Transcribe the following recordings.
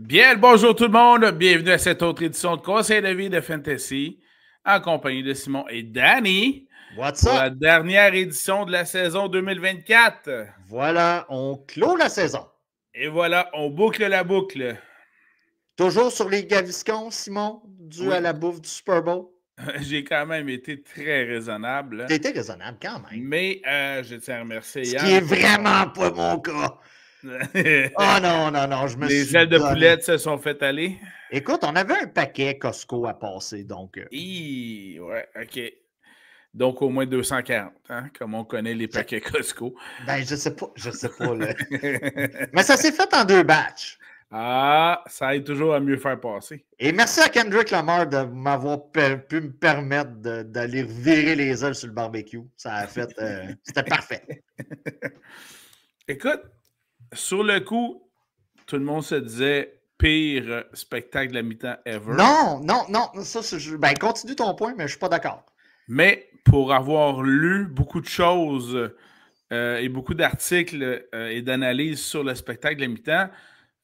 Bien le bonjour tout le monde, bienvenue à cette autre édition de Conseil de vie de Fantasy en compagnie de Simon et Danny What's pour up? la dernière édition de la saison 2024. Voilà, on clôt la saison. Et voilà, on boucle la boucle. Toujours sur les Gaviscons, Simon, dû à Oui, la bouffe du Super Bowl. j'ai quand même été très raisonnable, T'as été raisonnable quand même. mais je tiens à remercier Ce qui Yann est pour son... vraiment pas mon cas. Oh non, non, non, je me Les suis ailes de donné. poulette se sont fait aller. Écoute, on avait un paquet Costco à passer, donc. Ouais, OK. Donc, au moins 240, hein, comme on connaît les paquets Costco. Ben, je sais pas, là. Mais ça s'est fait en 2 batchs. Ah, ça aide toujours à mieux faire passer. Et merci à Kendrick Lamar de m'avoir pu me permettre d'aller virer les ailes sur le barbecue. Ça a fait. C'était parfait. Écoute, sur le coup, tout le monde se disait pire spectacle de la mi-temps ever. Non, non, non. Ça, ben, continue ton point, mais je suis pas d'accord. Mais pour avoir lu beaucoup de choses et beaucoup d'articles et d'analyses sur le spectacle de la mi-temps,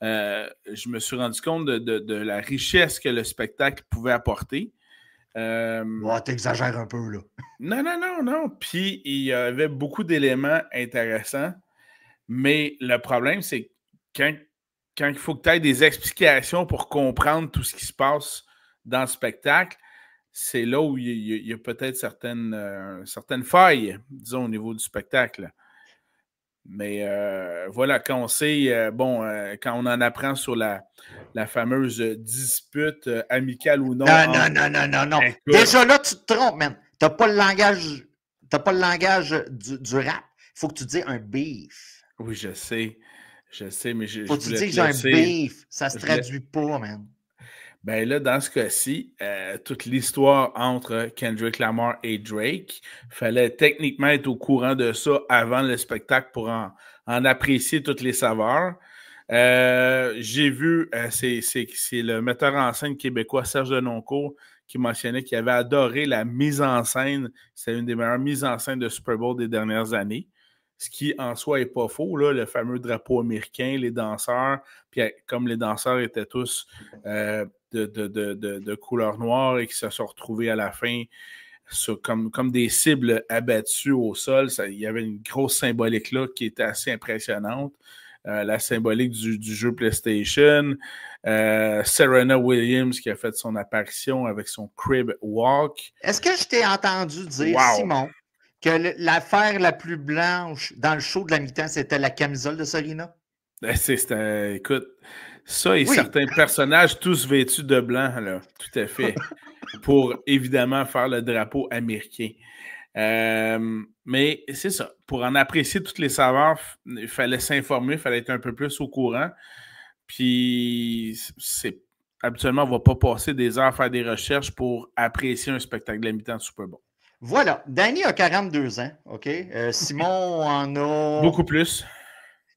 je me suis rendu compte de la richesse que le spectacle pouvait apporter. T'exagères un peu, là. Non. Puis, il y avait beaucoup d'éléments intéressants. Mais le problème, c'est quand il faut que tu aies des explications pour comprendre tout ce qui se passe dans le spectacle, c'est là où il y a peut-être certaines failles, disons, au niveau du spectacle. Mais voilà, quand on sait, quand on en apprend sur la fameuse dispute amicale ou non. Non. Écoute, déjà là, tu te trompes, man. T'as pas le langage du rap. Faut que tu dises un beef. Oui, je sais, mais Faut que tu dises que j'ai un beef. Ça se traduit pas, man. Ben là, dans ce cas-ci, toute l'histoire entre Kendrick Lamar et Drake, fallait techniquement être au courant de ça avant le spectacle pour en apprécier toutes les saveurs. J'ai vu, c'est le metteur en scène québécois Serge Denoncourt qui mentionnait qu'il avait adoré la mise en scène. C'est une des meilleures mises en scène de Super Bowl des dernières années. Ce qui, en soi, n'est pas faux, là, le fameux drapeau américain, les danseurs, puis comme les danseurs étaient tous de couleur noire et qui se sont retrouvés à la fin comme des cibles abattues au sol, il y avait une grosse symbolique là qui était assez impressionnante. La symbolique du jeu PlayStation. Serena Williams qui a fait son apparition avec son Crib Walk. Est-ce que je t'ai entendu dire, Simon, que l'affaire la plus blanche dans le show de la mi-temps, c'était la camisole de Serena? Écoute, ça et certains personnages tous vêtus de blanc, là, tout à fait, pour évidemment faire le drapeau américain. Mais c'est ça, pour en apprécier toutes les saveurs, il fallait s'informer, il fallait être un peu plus au courant. Puis, habituellement, on ne va pas passer des heures à faire des recherches pour apprécier un spectacle de la mi-temps de Super Bowl. Voilà. Danny a 42 ans, OK? Simon en a... Beaucoup plus.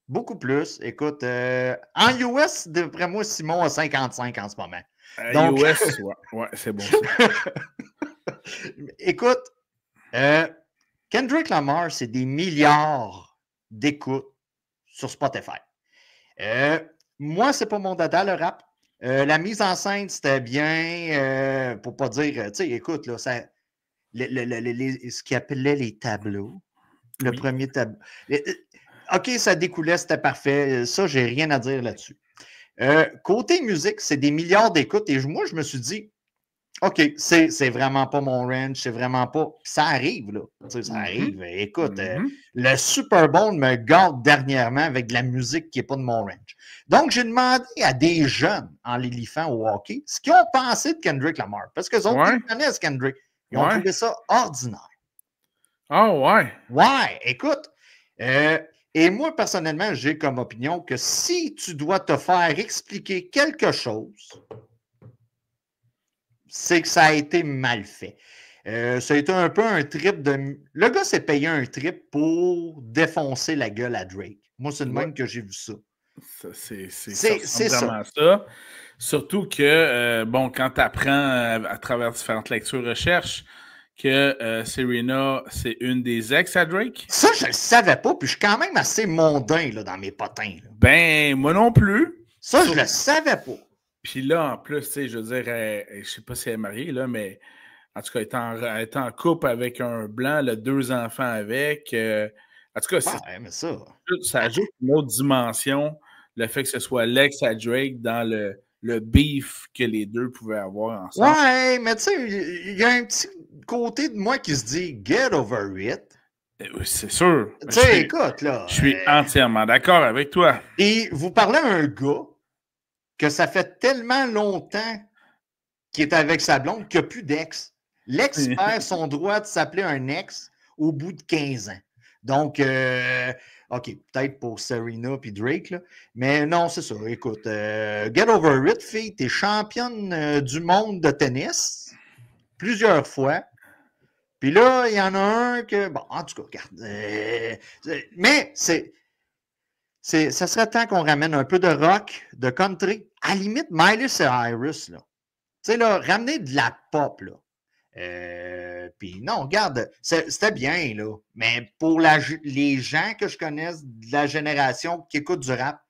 Beaucoup plus. Écoute, en US, d'après moi, Simon a 55 en ce moment. Donc... US, ouais, c'est bon ça. Écoute, Kendrick Lamar, c'est des milliards d'écoutes sur Spotify. Moi, c'est pas mon dada, le rap. La mise en scène, c'était bien, pour pas dire, tu sais, écoute, là, ça, ce qu'ils appelaient les tableaux, le premier tableau. OK, ça découlait, c'était parfait. Ça, j'ai rien à dire là-dessus. Côté musique, c'est des milliards d'écoutes. Et moi, je me suis dit, OK, c'est vraiment pas mon range, c'est vraiment pas. Puis ça arrive, là. Tu sais, ça arrive. Écoute, le Super Bowl me garde dernièrement avec de la musique qui n'est pas de mon range. Donc, j'ai demandé à des jeunes en les liffant au hockey ce qu'ils ont pensé de Kendrick Lamar. Parce que autres, ils connaissent Kendrick. Ils ont trouvé ça ordinaire. Oh, ouais. Ouais, écoute. Et moi, personnellement, j'ai comme opinion que si tu dois te faire expliquer quelque chose, c'est que ça a été mal fait. Ça a été un peu un trip de... Le gars s'est payé un trip pour défoncer la gueule à Drake. Moi, c'est le même que j'ai vu ça. C'est vraiment ça. Surtout que, quand tu apprends à travers différentes lectures recherches que Serena, c'est une des ex à Drake. Ça, je le savais pas, puis je suis quand même assez mondain là, dans mes potins. Là. Ben, moi non plus. Ça, je le savais pas. Puis là, en plus, tu sais, je veux dire, je sais pas si elle est mariée, là, mais en tout cas, elle est en couple avec un blanc, elle a 2 enfants avec. En tout cas, Ouais, mais ça ajoute une autre dimension, le fait que ce soit Lex à Drake dans le beef que les deux pouvaient avoir ensemble. Ouais, mais tu sais, il y a un petit côté de moi qui se dit « Get over it ». C'est sûr. Tu sais, écoute, là. Je suis entièrement d'accord avec toi. Et vous parlez à un gars que ça fait tellement longtemps qu'il est avec sa blonde qu'il n'y a plus d'ex. L'ex perd son droit de s'appeler un ex au bout de 15 ans. Donc, OK, peut-être pour Serena puis Drake, là, mais non, c'est ça. Écoute, get over it, fille. T'es championne du monde de tennis plusieurs fois. Puis là, il y en a un que, bon, en tout cas, regarde. Mais ça serait temps qu'on ramène un peu de rock, de country. À la limite, Miley Cyrus, là. Tu sais, là, ramener de la pop, là. Puis non, regarde, c'était bien, là. Mais pour les gens que je connais de la génération qui écoutent du rap,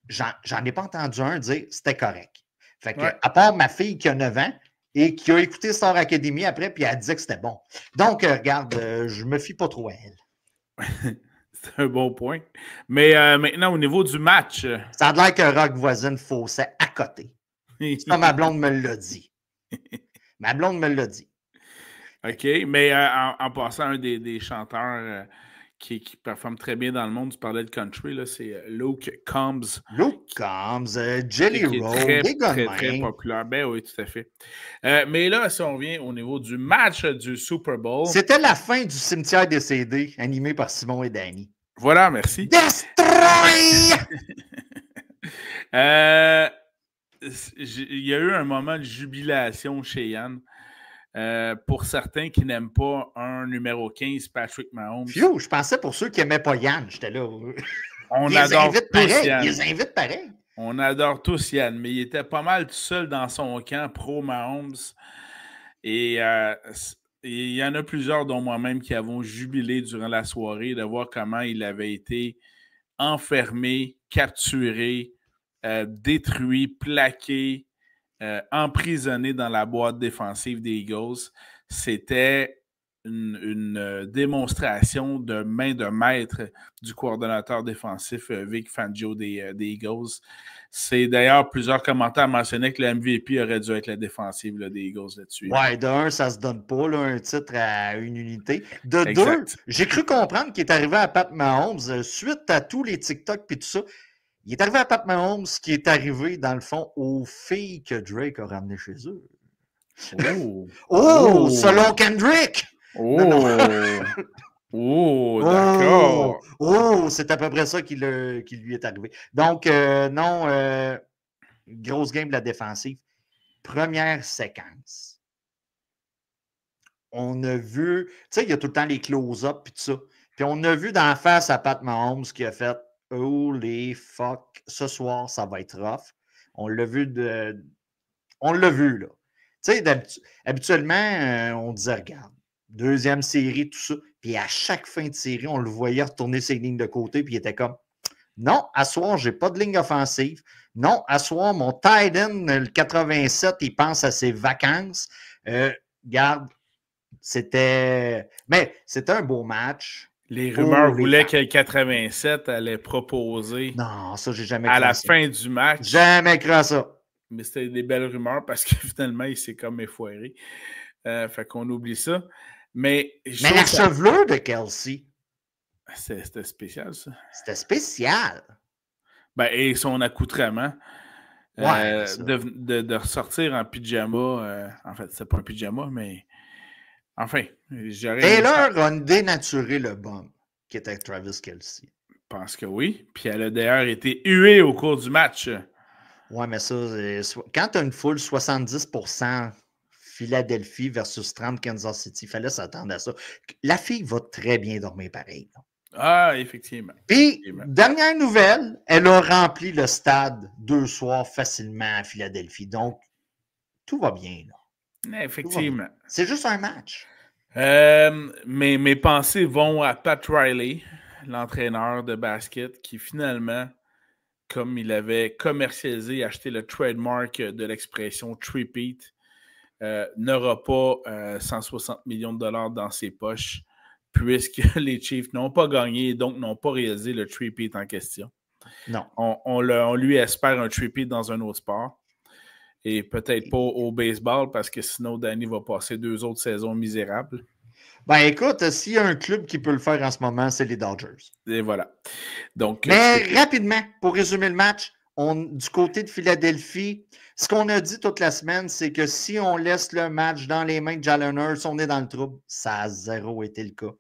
j'en ai pas entendu un dire c'était correct. Fait que, à part ma fille qui a 9 ans et qui a écouté Star Academy après, puis elle dit que c'était bon. Donc, regarde, je me fie pas trop à elle. C'est un bon point. Mais maintenant, au niveau du match. Ça a l'air que Rock Voisine faussait à côté. Ça, ma blonde me l'a dit. Ma blonde me l'a dit. OK, mais en passant, un des chanteurs qui performe très bien dans le monde, tu parlais de country, là, c'est Luke Combs. Luke Combs, Jelly Roll, des gars très populaire. Ben oui, tout à fait. Mais là, si on vient au niveau du match du Super Bowl. C'était la fin du cimetière des CD, animé par Simon et Danny. Voilà, merci. Destroy! Il y a eu un moment de jubilation chez Yann. Pour certains qui n'aiment pas un numéro 15, Patrick Mahomes. Phew, je pensais pour ceux qui n'aimaient pas Yann, j'étais là. On adore tous Yann. Ils les invitent pareil. On adore tous Yann, mais il était pas mal tout seul dans son camp pro Mahomes. Et il y en a plusieurs, dont moi-même, qui avons jubilé durant la soirée de voir comment il avait été enfermé, capturé, détruit, plaqué, emprisonné dans la boîte défensive des Eagles. C'était une démonstration de main de maître du coordonnateur défensif Vic Fangio des Eagles. C'est d'ailleurs plusieurs commentaires mentionnaient que le MVP aurait dû être la défensive là, des Eagles là-dessus. Ouais, de un, ça se donne pas, là, un titre à une unité. De deux, j'ai cru comprendre qu'il est arrivé à Pat Mahomes suite à tous les TikTok et tout ça. Il est arrivé à Pat Mahomes qui est arrivé, dans le fond, aux filles que Drake a ramenées chez eux. Oh, selon Kendrick! Oh, oh d'accord. Oh, c'est à peu près ça qui lui est arrivé. Donc, non, grosse game de la défensive. Première séquence. On a vu, tu sais, il y a tout le temps les close-up et tout ça. Puis on a vu d'en face à Pat Mahomes qui a fait « Holy fuck, ce soir, ça va être rough. » On l'a vu, là. Tu sais, habituellement, on disait « Regarde, deuxième série, tout ça. » Puis à chaque fin de série, on le voyait retourner ses lignes de côté, puis il était comme « Non, à soir, j'ai pas de ligne offensive. Non, à soir, mon tight end, le 87, il pense à ses vacances. Garde, c'était un beau match. Les rumeurs voulaient que le 87 allait proposer non, ça, j'ai jamais à la fin du match. Jamais cru à ça. Mais c'était des belles rumeurs parce que finalement, il s'est comme effoiré. Fait qu'on oublie ça. Mais la chevelure de Kelsey. C'était spécial, ça. C'était spécial. Ben, et son accoutrement. Ouais, de ressortir en pyjama. En fait, c'est pas un pyjama, mais. Enfin, j'aurais. Taylor a dénaturé le bum qui était Travis Kelsey. Je pense que oui. Puis elle a d'ailleurs été huée au cours du match. Ouais, mais ça, quand tu as une foule 70% Philadelphie versus 30 Kansas City, il fallait s'attendre à ça. La fille va très bien dormir pareil. Là. Ah, effectivement. Puis, dernière nouvelle, elle a rempli le stade 2 soirs facilement à Philadelphie. Donc, tout va bien. Là. Effectivement. C'est juste un match. Mes pensées vont à Pat Riley, l'entraîneur de basket, qui finalement comme il avait commercialisé et acheté le trademark de l'expression Three-Peat, n'aura pas 160 millions de dollars dans ses poches, puisque les Chiefs n'ont pas gagné et donc n'ont pas réalisé le Three-Peat en question. Non. On lui espère un Three-Peat dans un autre sport. Et peut-être pas au baseball, parce que sinon, Danny va passer 2 autres saisons misérables. Ben écoute, s'il y a un club qui peut le faire en ce moment, c'est les Dodgers. Et voilà. Donc, mais rapidement, pour résumer le match, du côté de Philadelphie, ce qu'on a dit toute la semaine, c'est que si on laisse le match dans les mains de Jalen Hurts, on est dans le trouble. Ça a zéro été le cas.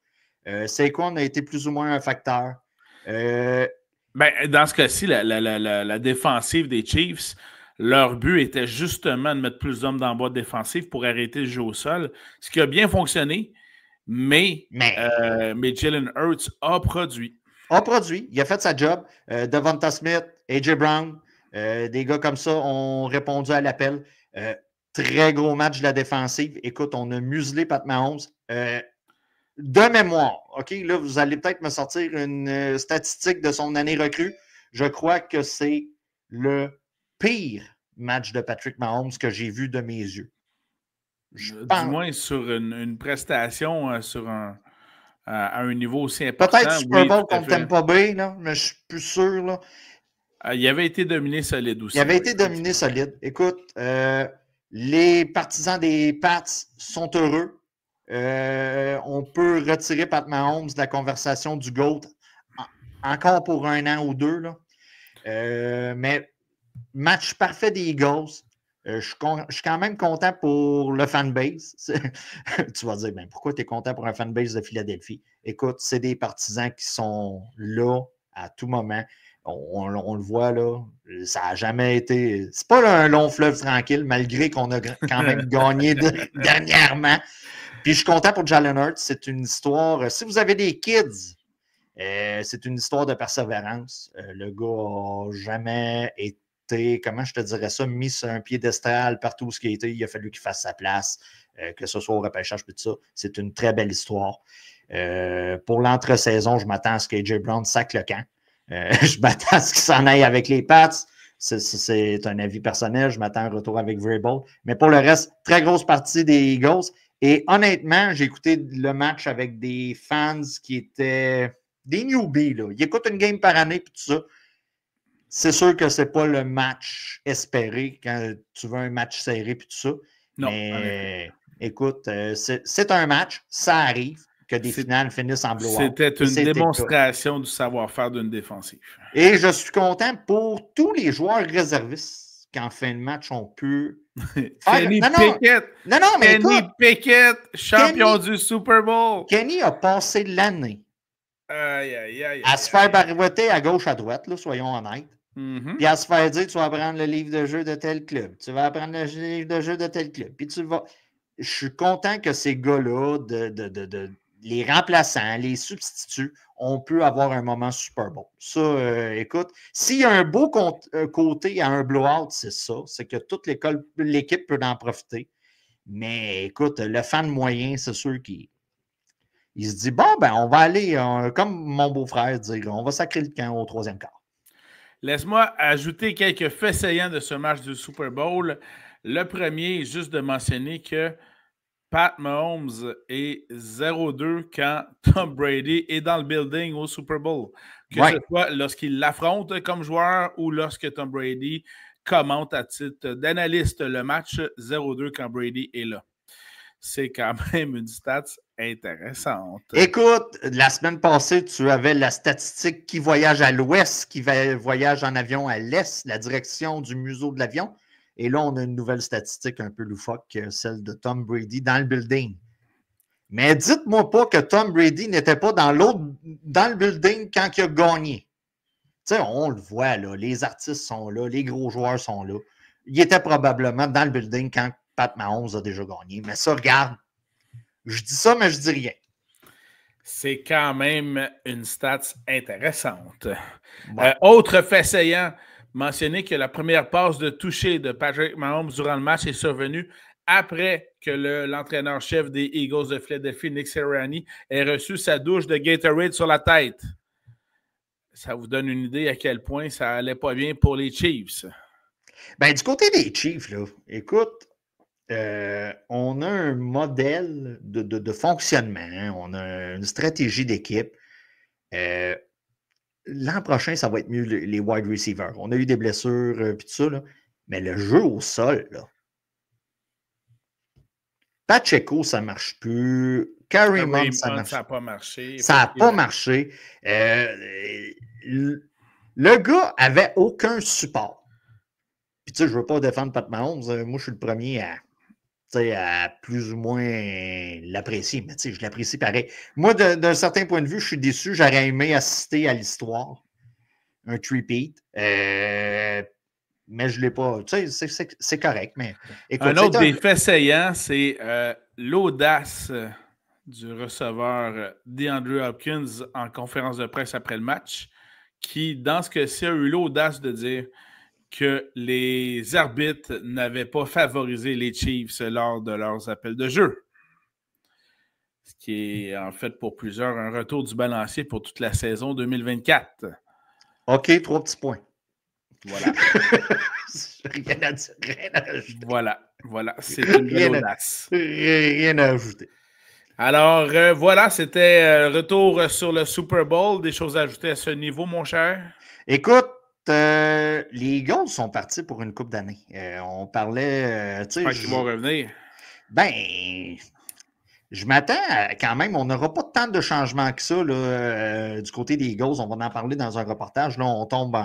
C'est quoi? On a été plus ou moins un facteur. Dans ce cas-ci, la défensive des Chiefs, leur but était justement de mettre plus d'hommes dans la boîte défensive pour arrêter le jeu au sol, ce qui a bien fonctionné, mais Jalen Hurts a produit. Il a fait sa job. Devonta Smith, A.J. Brown, des gars comme ça ont répondu à l'appel. Très gros match de la défensive. Écoute, on a muselé Pat Mahomes. De mémoire, OK, là, vous allez peut-être me sortir une statistique de son année recrue. Je crois que c'est le pire match de Patrick Mahomes que j'ai vu de mes yeux. Du moins sur une prestation à un niveau aussi important. Peut-être Super Bowl contre Tampa Bay, là, mais je suis plus sûr. Là. Il avait été dominé solide aussi. Il avait été dominé solide. Écoute, les partisans des Pats sont heureux. On peut retirer Pat Mahomes de la conversation du GOAT encore pour 1 an ou 2. Là. Mais match parfait des Eagles. Je suis quand même content pour le fanbase. Tu vas dire, pourquoi tu es content pour un fanbase de Philadelphie? Écoute, c'est des partisans qui sont là à tout moment. On le voit là, ça n'a jamais été. C'est pas un long fleuve tranquille, malgré qu'on a quand même gagné dernièrement. Puis je suis content pour Jalen Hurts. C'est une histoire. Si vous avez des kids, c'est une histoire de persévérance. Le gars n'a jamais été, comment je te dirais ça, mis sur un piédestal partout où il a été. Il a fallu qu'il fasse sa place, que ce soit au repêchage, puis tout ça. C'est une très belle histoire. Pour l'entre-saison, je m'attends à ce qu'A.J. Brown sac le camp. Je m'attends à ce qu'il s'en aille avec les Pats. C'est un avis personnel. Je m'attends à un retour avec Vrabel. Mais pour le reste, très grosse partie des Eagles. Et honnêtement, j'ai écouté le match avec des fans qui étaient des newbies. Là. Ils écoutent une game par année et tout ça. C'est sûr que ce n'est pas le match espéré quand tu veux un match serré et tout ça. Non, mais écoute, c'est un match, ça arrive que des finales finissent en blowout. C'était une démonstration du savoir-faire d'une défensive. Et je suis content pour tous les joueurs réservistes qu'en fin de match, on peut Kenny Pickett. Non, mais Kenny Pickett, champion du Super Bowl. Kenny a passé l'année à se faire barouetter à gauche, à droite, là, soyons honnêtes. Puis à se faire dire, tu vas apprendre le livre de jeu de tel club. Tu vas apprendre le livre de jeu de tel club. Puis tu vas... Je suis content que ces gars-là, les remplaçants, les substituts, on peut avoir un moment Super Bowl. Ça, écoute, s'il y a un beau côté à un blowout, c'est ça. C'est que toute l'équipe peut en profiter. Mais écoute, le fan moyen, c'est sûr qu'il se dit, bon, on va aller, comme mon beau-frère dire, on va sacrer le camp au 3e quart. Laisse-moi ajouter quelques faits saillants de ce match du Super Bowl. Le premier, juste de mentionner que Pat Mahomes est 0-2 quand Tom Brady est dans le building au Super Bowl. Que ce soit lorsqu'il l'affronte comme joueur ou lorsque Tom Brady commente à titre d'analyste le match, 0-2 quand Brady est là. C'est quand même une stat intéressante. Écoute, la semaine passée, tu avais la statistique qui voyage à l'ouest, qui voyage en avion à l'est, la direction du museau de l'avion. Et là, on a une nouvelle statistique un peu loufoque, celle de Tom Brady dans le building. Mais dites-moi pas que Tom Brady n'était pas dans le building quand il a gagné. Tu sais, on le voit, là, les artistes sont là, les gros joueurs sont là. Il était probablement dans le building quand Pat Mahomes a déjà gagné. Mais ça, regarde, je dis ça, mais je dis rien. C'est quand même une stat intéressante. Autre fait saillant, mentionner que la première passe de toucher de Patrick Mahomes durant le match est survenue après que l'entraîneur-chef des Eagles de Philadelphie, Nick Sirianni, ait reçu sa douche de Gatorade sur la tête. Ça vous donne une idée à quel point ça allait pas bien pour les Chiefs. Ben, du côté des Chiefs, là, écoute, on a un modèle de fonctionnement, hein, on a une stratégie d'équipe. L'an prochain, ça va être mieux les wide receivers. On a eu des blessures et tout ça, là, mais le jeu au sol, là, Pacheco, ça ne marche plus. Kareem Hunt, ça marche. Ça n'a pas marché. Ça n'a pas marché. Le gars avait aucun support. Puis, tu sais, je ne veux pas défendre Pat Mahomes. Moi, je suis le premier à plus ou moins l'apprécier. Mais, tu sais, je l'apprécie pareil. Moi, d'un certain point de vue, je suis déçu. J'aurais aimé assister à l'histoire. Un three-peat. Mais je ne l'ai pas. Tu sais, c'est correct. Mais écoute, un autre des faits saillants, c'est l'audace du receveur DeAndre Hopkins en conférence de presse après le match, qui, dans ce cas-ci, a eu l'audace de dire que les arbitres n'avaient pas favorisé les Chiefs lors de leurs appels de jeu. Ce qui est, en fait, pour plusieurs, un retour du balancier pour toute la saison 2024. OK, 3 petits points. Voilà. Rien à dire, rien à ajouter. Voilà. C'est une belle audace. Rien à ajouter. Alors, voilà, c'était retour sur le Super Bowl. Des choses à ajouter à ce niveau, mon cher? Écoute, les Eagles sont partis pour une coupe d'années. On parlait... J'espère qu'ils vont revenir. Ben, je m'attends quand même. On n'aura pas tant de changements que ça là, du côté des Eagles. On va en parler dans un reportage. Là, on tombe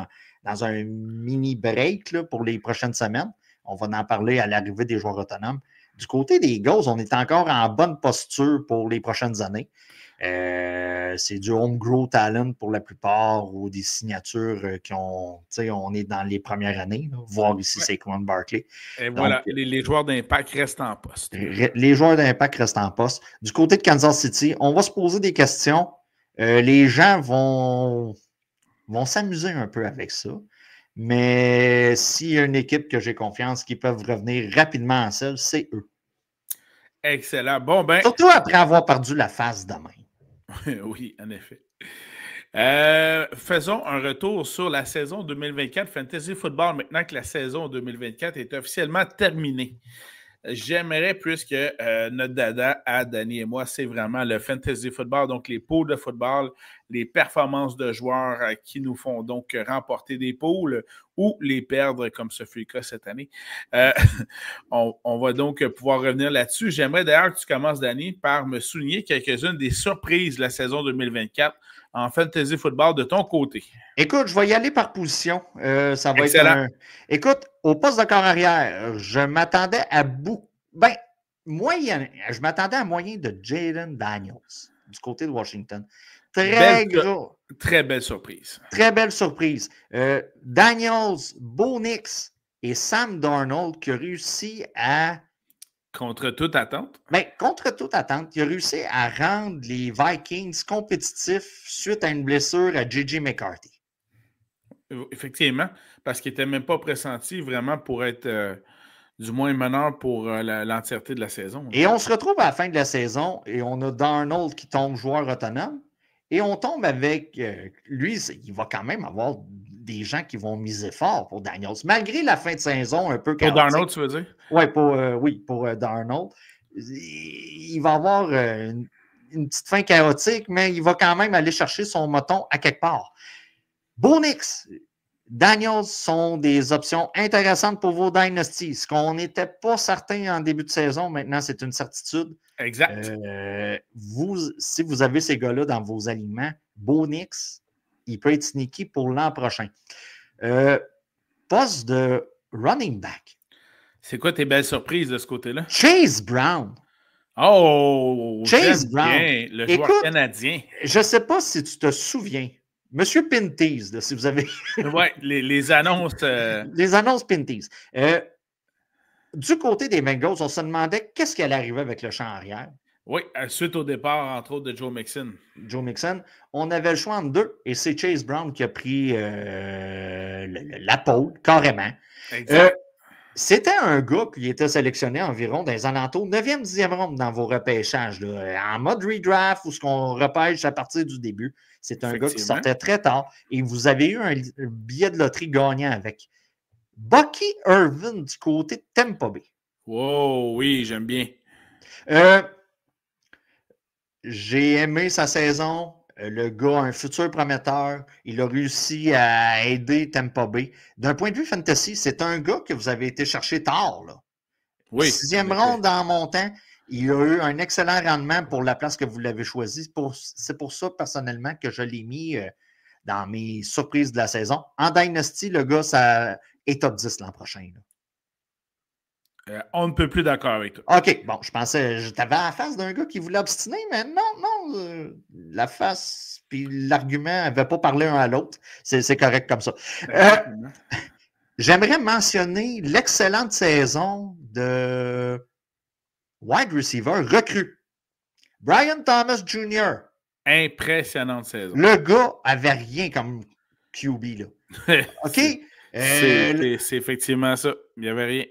dans un mini break là, pour les prochaines semaines. On va en parler à l'arrivée des joueurs autonomes. Du côté des Eagles, on est encore en bonne posture pour les prochaines années. C'est du homegrown talent pour la plupart ou des signatures qui ont, on est dans les premières années, là, voir ici Saquon Barkley. Et donc, voilà, les joueurs d'impact restent en poste. Les joueurs d'impact restent en poste. Du côté de Kansas City, on va se poser des questions. Les gens vont s'amuser un peu avec ça. Mais s'il y a une équipe que j'ai confiance qui peuvent revenir rapidement en selle, c'est eux. Excellent. Bon, ben. Surtout après avoir perdu la face demain. Oui, en effet. Faisons un retour sur la saison 2024 Fantasy Football maintenant que la saison 2024 est officiellement terminée. J'aimerais, puisque notre dada à Danny et moi, c'est vraiment le fantasy football, donc les pools de football, les performances de joueurs qui nous font donc remporter des pools ou les perdre, comme ce fut le cas cette année. On va donc pouvoir revenir là-dessus. J'aimerais d'ailleurs que tu commences, Danny, par me souligner quelques-unes des surprises de la saison 2024 en fantasy football de ton côté. Écoute, je vais y aller par position. Ça va Excellent. être Écoute, au poste de corps arrière, je m'attendais à beaucoup. Ben, je m'attendais à moyen de Jayden Daniels du côté de Washington. Très belle surprise. Très belle surprise. Daniels, Bo Nix et Sam Darnold qui a réussi à... Contre toute attente? Bien, contre toute attente, il a réussi à rendre les Vikings compétitifs suite à une blessure à J.J. McCarthy. Effectivement, parce qu'il n'était même pas pressenti vraiment pour être du moins meneur pour l'entièreté de la saison. Et on se retrouve à la fin de la saison et on a Darnold qui tombe joueur autonome et on tombe avec lui, il va quand même avoir des gens qui vont miser fort pour Daniels, malgré la fin de saison un peu chaotique. Pour Darnold, tu veux dire? Oui, pour Darnold. Il va avoir une petite fin chaotique, mais il va quand même aller chercher son moton à quelque part. Bo Nix, Daniels sont des options intéressantes pour vos dynasties. Ce qu'on n'était pas certain en début de saison, maintenant, c'est une certitude. Exact. Si vous avez ces gars-là dans vos alignements, Bo Nix, il peut être sneaky pour l'an prochain. Poste de running back. C'est quoi tes belles surprises de ce côté-là? Chase Brown. Oh! Chase Brown. Bien, le joueur canadien. Je ne sais pas si tu te souviens. Monsieur Pinties, si vous avez... Oui, les annonces... Les annonces Pinties. Du côté des Bengals, on se demandait qu'est-ce qui allait arriver avec le champ arrière. Oui, suite au départ, entre autres, de Joe Mixon. On avait le choix entre deux, et c'est Chase Brown qui a pris la pole, carrément. C'était un gars qui était sélectionné environ dans les alentours 9e, 10e ronde dans vos repêchages, là, en mode redraft ou ce qu'on repêche à partir du début. C'est un gars qui sortait très tard et vous avez eu un billet de loterie gagnant avec Bucky Irvin du côté de Tampa Bay. Wow, oui, j'aime bien. J'ai aimé sa saison. Le gars, un futur prometteur. Il a réussi à aider Tampa Bay. D'un point de vue fantasy, c'est un gars que vous avez été chercher tard. Là. Oui. 6e ronde en montant. Il a eu un excellent rendement pour la place que vous l'avez choisi. C'est pour ça, personnellement, que je l'ai mis dans mes surprises de la saison. En Dynasty, le gars, ça est top 10 l'an prochain. On ne peut plus d'accord avec toi. OK, bon, je pensais, t'avais la face d'un gars qui voulait obstiner, mais non, la face puis l'argument n'avaient pas parlé un à l'autre. C'est correct comme ça. J'aimerais mentionner l'excellente saison de wide receiver recrue. Brian Thomas Jr. Impressionnante saison. Le gars avait rien comme QB, là. OK? C'est effectivement ça. Il n'y avait rien.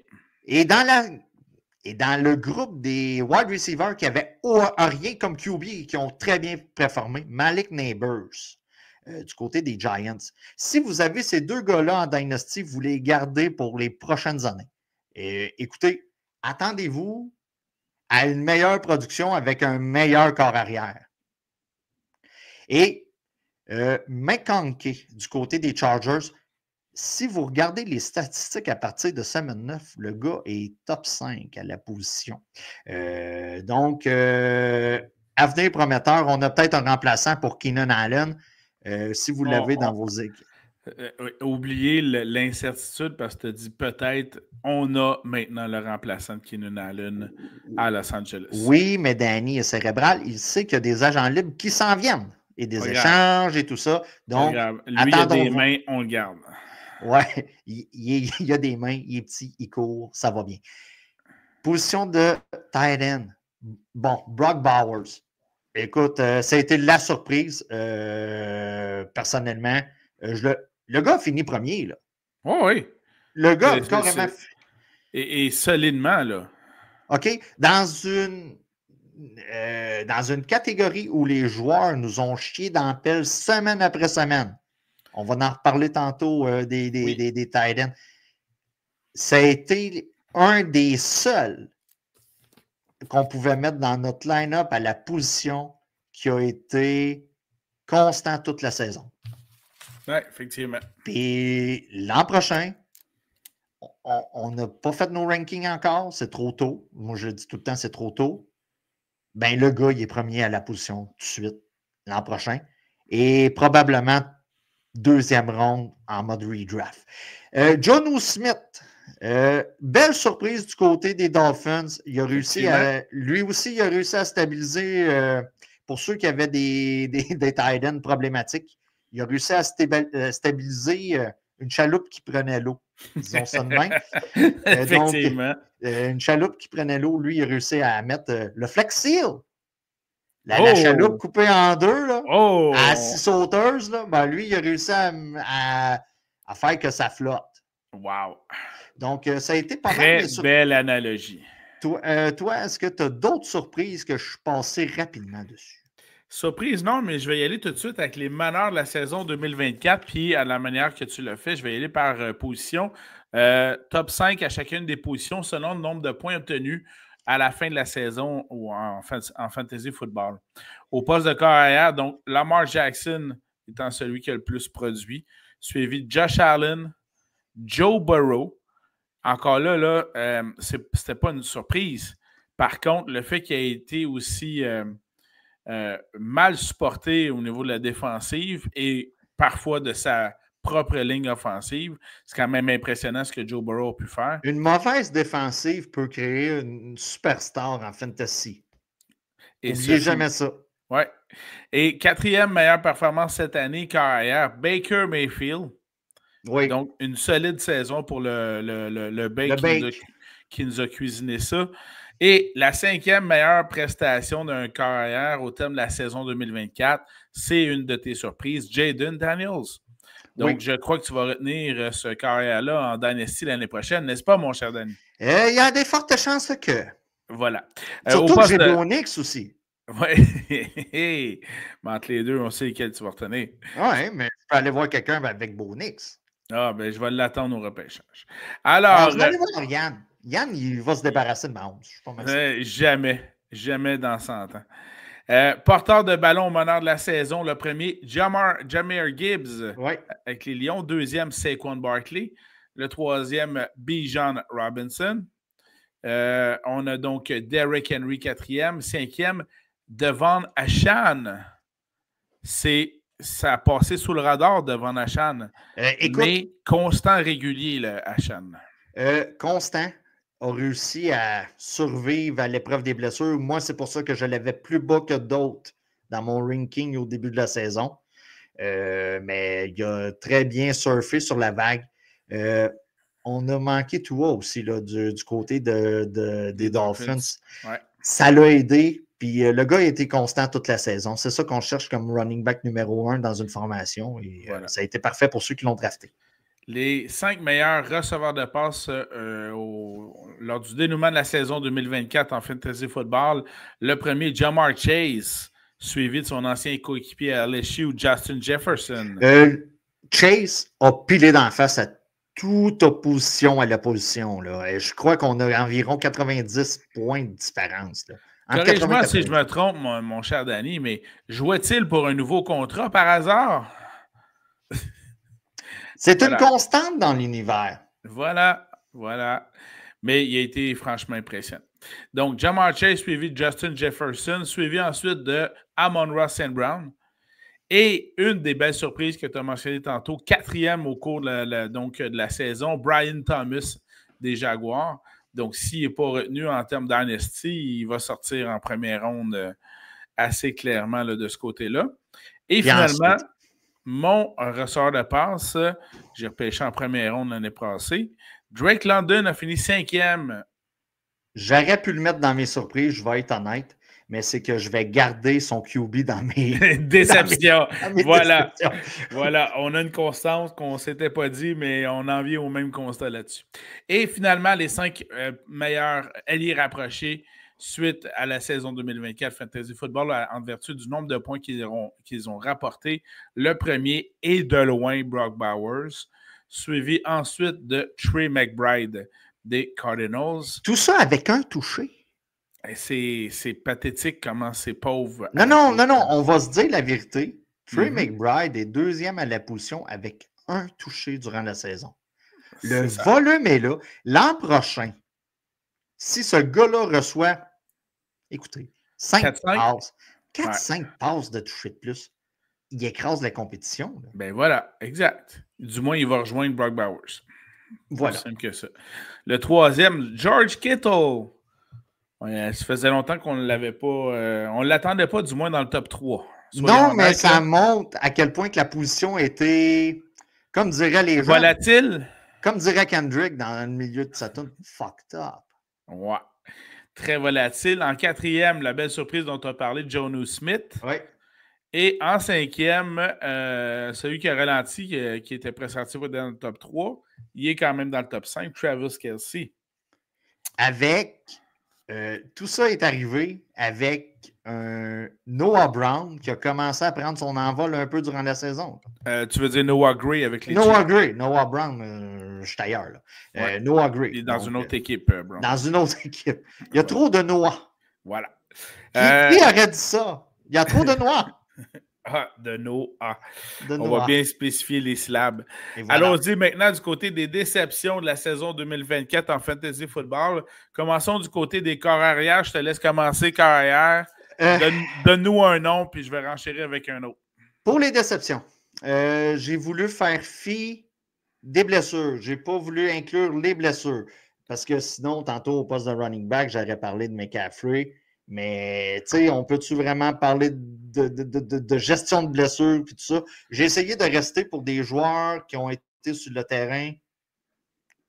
Et dans le groupe des wide receivers qui n'avaient rien comme QB et qui ont très bien performé, Malik Neighbors, du côté des Giants. Si vous avez ces deux gars-là en Dynasty, vous les gardez pour les prochaines années. Écoutez, attendez-vous à une meilleure production avec un meilleur corps arrière. Et McConkey, du côté des Chargers, si vous regardez les statistiques à partir de semaine 9, le gars est top 5 à la position. Donc, avenir prometteur. On a peut-être un remplaçant pour Keenan Allen, si vous l'avez dans vos équipes. Oubliez l'incertitude parce que tu as dit peut-être on a maintenant le remplaçant de Keenan Allen à Los Angeles. Oui, mais Danny est cérébral. Il sait qu'il y a des agents libres qui s'en viennent et des échanges et tout ça. Donc, lui, il a des mains, on le garde. Ouais, il a des mains, il est petit, il court, ça va bien. Position de tight end. Bon, Brock Bowers. Écoute, ça a été la surprise, personnellement. Le gars a fini premier, là. Oh, oui. Le gars a carrément... Et solidement, là. OK. Dans une catégorie où les joueurs nous ont chié dans la pelle semaine après semaine. On va en reparler tantôt des tight ends. Ça a été un des seuls qu'on pouvait mettre dans notre line-up à la position qui a été constant toute la saison. Oui, effectivement. Puis l'an prochain, on n'a pas fait nos rankings encore, c'est trop tôt. Moi, je dis tout le temps, c'est trop tôt. Ben, le gars, il est premier à la position tout de suite l'an prochain. Et probablement 2e ronde en mode redraft. Jonnu Smith, belle surprise du côté des Dolphins. Il a réussi lui aussi, il a réussi à stabiliser, pour ceux qui avaient des tight ends problématiques, il a réussi à stabiliser une chaloupe qui prenait l'eau. Disons ça de même. Effectivement. Donc, une chaloupe qui prenait l'eau, lui, il a réussi à mettre le Flex Seal. La chaloupe coupée en deux, là, à 6 sauteuses, là, ben lui, il a réussi à faire que ça flotte. Wow. Donc, ça a été pas mal. Très belle analogie. Toi, est-ce que tu as d'autres surprises que je suis passé rapidement dessus? Surprise, non, mais je vais y aller tout de suite avec les meneurs de la saison 2024, puis à la manière que tu l'as fait, je vais y aller par position. Top 5 à chacune des positions selon le nombre de points obtenus à la fin de la saison ou en fantasy football. Au poste de carrière, donc Lamar Jackson étant celui qui a le plus produit, suivi de Josh Allen, Joe Burrow. Encore là, c'était pas une surprise. Par contre, le fait qu'il ait été aussi mal supporté au niveau de la défensive et parfois de sa propre ligne offensive, c'est quand même impressionnant ce que Joe Burrow a pu faire. Une mauvaise défensive peut créer une superstar en fantasy. N'oubliez jamais ça. Oui. Et 4e meilleure performance cette année, carrière, Baker Mayfield. Oui. Donc, une solide saison pour le Bake qui nous a cuisiné ça. Et la 5e meilleure prestation d'un carrière au terme de la saison 2024, c'est une de tes surprises, Jayden Daniels. Donc, je crois que tu vas retenir ce carrière-là en Dynasty l'année prochaine, n'est-ce pas, mon cher Danny? Il y a des fortes chances que. Voilà. Surtout que j'ai Bo Nix aussi. Oui. Mais entre les deux, on sait lequel tu vas retenir. Oui, mais tu peux aller voir quelqu'un avec Bo Nix. Ah, ben je vais l'attendre au repêchage. Alors. Je vais aller voir Yann. Yann, il va se débarrasser de Mahomes. Je suis pas mal jamais dans 100 ans. Porteur de ballon au meneur de la saison, le premier, Jahmyr Gibbs avec les Lions. Deuxième, Saquon Barkley. Le troisième, Bijan Robinson. On a donc Derrick Henry, quatrième. Cinquième, Devon Achane. Ça a passé sous le radar, Devon Achane. Mais constant, régulier, le Achane. Constant. A réussi à survivre à l'épreuve des blessures. Moi, c'est pour ça que je l'avais plus bas que d'autres dans mon ranking au début de la saison. Mais il a très bien surfé sur la vague. On a manqué Tua aussi là, du côté des Dolphins. Ouais. Ça l'a aidé. Puis le gars a été constant toute la saison. C'est ça qu'on cherche comme running back numéro 1 dans une formation. Et voilà. Ça a été parfait pour ceux qui l'ont drafté. Les 5 meilleurs receveurs de passe lors du dénouement de la saison 2024 en fantasy football. Le premier, Ja'Marr Chase, suivi de son ancien coéquipier à LSU, Justin Jefferson. Chase a pilé d'en face à toute opposition à l'opposition. Et je crois qu'on a environ 90 points de différence. Corrige-moi si je me trompe, mon cher Danny, mais jouait-il pour un nouveau contrat par hasard? C'est une constante dans l'univers. Voilà. Mais il a été franchement impressionnant. Donc, Ja'Marr Chase suivi de Justin Jefferson, suivi ensuite de Amon-Ra St. Brown. Et une des belles surprises que tu as mentionné tantôt, quatrième au cours de la saison, Brian Thomas des Jaguars. Donc, s'il n'est pas retenu en termes dynasty, il va sortir en première ronde assez clairement là, de ce côté-là. Et finalement, mon ressort de passe, j'ai repêché en première ronde l'année passée. Drake London a fini 5e. J'aurais pu le mettre dans mes surprises, je vais être honnête, mais c'est que je vais garder son QB dans mes déceptions. Voilà. Voilà, on a une constance qu'on ne s'était pas dit, mais on en vient au même constat là-dessus. Et finalement, les 5 meilleurs alliés rapprochés suite à la saison 2024 Fantasy Football en vertu du nombre de points qu'ils ont rapporté. Le premier est de loin Brock Bowers, suivi ensuite de Trey McBride des Cardinals. Tout ça avec un touché. C'est pathétique comment c'est pauvre. Non, on va se dire la vérité. Trey McBride est deuxième à la position avec un touché durant la saison. Le volume est là. L'an prochain, si ce gars-là reçoit, écoutez, 5 passes, 4-5 passes de toucher de plus, il écrase la compétition. Là. Ben voilà, exact. Du moins, il va rejoindre Brock Bowers. Voilà. C'est simple que ça. Le troisième, George Kittle. Ouais, ça faisait longtemps qu'on ne l'avait pas. On ne l'attendait pas, du moins, dans le top 3. Non, mais ça montre à quel point que la position était, comme diraient les gens. Volatile. Comme dirait Kendrick dans le milieu de sa tune, fucked up. Ouais. Très volatile. En quatrième, la belle surprise dont tu as parlé, Jonnu Smith. Oui. Et en cinquième, celui qui a ralenti, qui était pressenti dans le top 3, il est quand même dans le top 5, Travis Kelce. Avec, tout ça est arrivé avec Noah Brown qui a commencé à prendre son envol un peu durant la saison. Tu veux dire Noah Gray avec les Noah Gray, Noah Brown, je suis ailleurs. Là. Ouais. Noah Gray. Il est dans une autre équipe, Brown. Dans une autre équipe. Il y a trop de Noah. Voilà. Qui aurait dit ça? Il y a trop de Noah. De Noah. On va bien spécifier les syllabes. Voilà. Allons-y maintenant du côté des déceptions de la saison 2024 en Fantasy Football. Commençons du côté des corps arrière. Je te laisse commencer, corps arrière. Donne-nous un nom, puis je vais renchérir avec un autre. Pour les déceptions, j'ai voulu faire fi des blessures. Je n'ai pas voulu inclure les blessures. Parce que sinon, tantôt, au poste de running back, j'aurais parlé de McCaffrey. Mais, tu sais, on peut-tu vraiment parler de gestion de blessures et tout ça? J'ai essayé de rester pour des joueurs qui ont été sur le terrain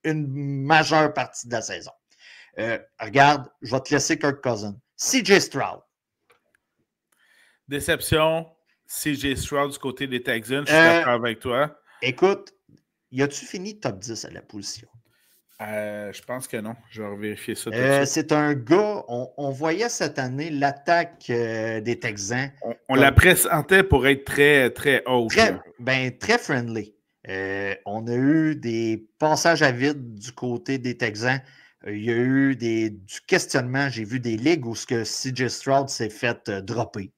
une majeure partie de la saison. Regarde, je vais te laisser Kirk Cousins. CJ Stroud. Déception, CJ Stroud du côté des Texans. Je suis d'accord avec toi. Écoute, y a-tu fini top 10 à la position? Je pense que non. Je vais vérifier ça tout de suite. C'est un gars, on voyait cette année l'attaque des Texans. On la pressentait pour être très, très haute. Très friendly. On a eu des passages à vide du côté des Texans. Il y a eu du questionnement. J'ai vu des ligues où ce que CJ Stroud s'est fait dropper.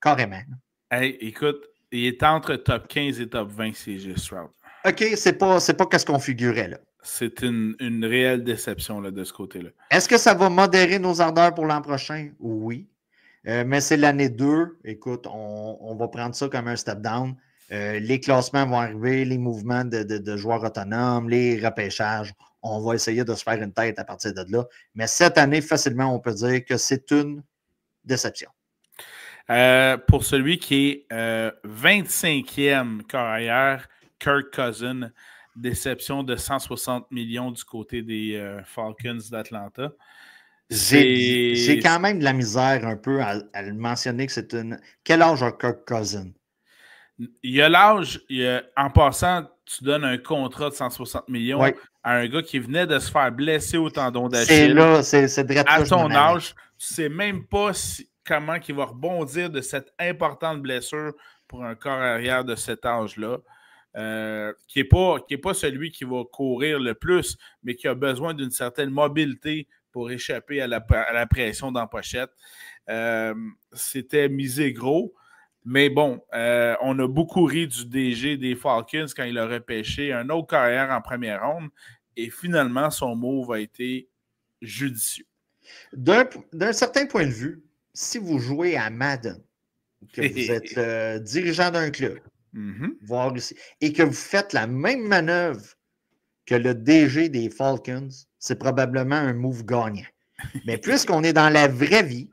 Carrément. Hey, écoute, il est entre top 15 et top 20, CJ Stroud. OK, c'est pas qu'est-ce qu'on figurait là. C'est une réelle déception là, de ce côté-là. Est-ce que ça va modérer nos ardeurs pour l'an prochain? Oui. Mais c'est l'année 2. Écoute, on va prendre ça comme un step down. Les classements vont arriver, les mouvements de joueurs autonomes, les repêchages. On va essayer de se faire une tête à partir de là. Mais cette année, facilement, on peut dire que c'est une déception. Pour celui qui est 25e carrière, Kirk Cousins, déception de 160 millions du côté des Falcons d'Atlanta. J'ai quand même de la misère un peu à le mentionner que c'est une... Quel âge a Kirk Cousins? Il y a l'âge, en passant, tu donnes un contrat de 160 millions à un gars qui venait de se faire blesser au tendon d'Achille. C'est direct à son âge, tu ne sais même pas comment il va rebondir de cette importante blessure pour un corps arrière de cet âge-là. Qui n'est pas celui qui va courir le plus, mais qui a besoin d'une certaine mobilité pour échapper à la pression dans la pochette. C'était misé gros. Mais bon, on a beaucoup ri du DG des Falcons quand il a repêché un autre carrière en première ronde. Et finalement, son move a été judicieux. D'un certain point de vue, si vous jouez à Madden, que vous êtes le dirigeant d'un club, voir ici, et que vous faites la même manœuvre que le DG des Falcons, c'est probablement un move gagnant. Mais puisqu'on est dans la vraie vie,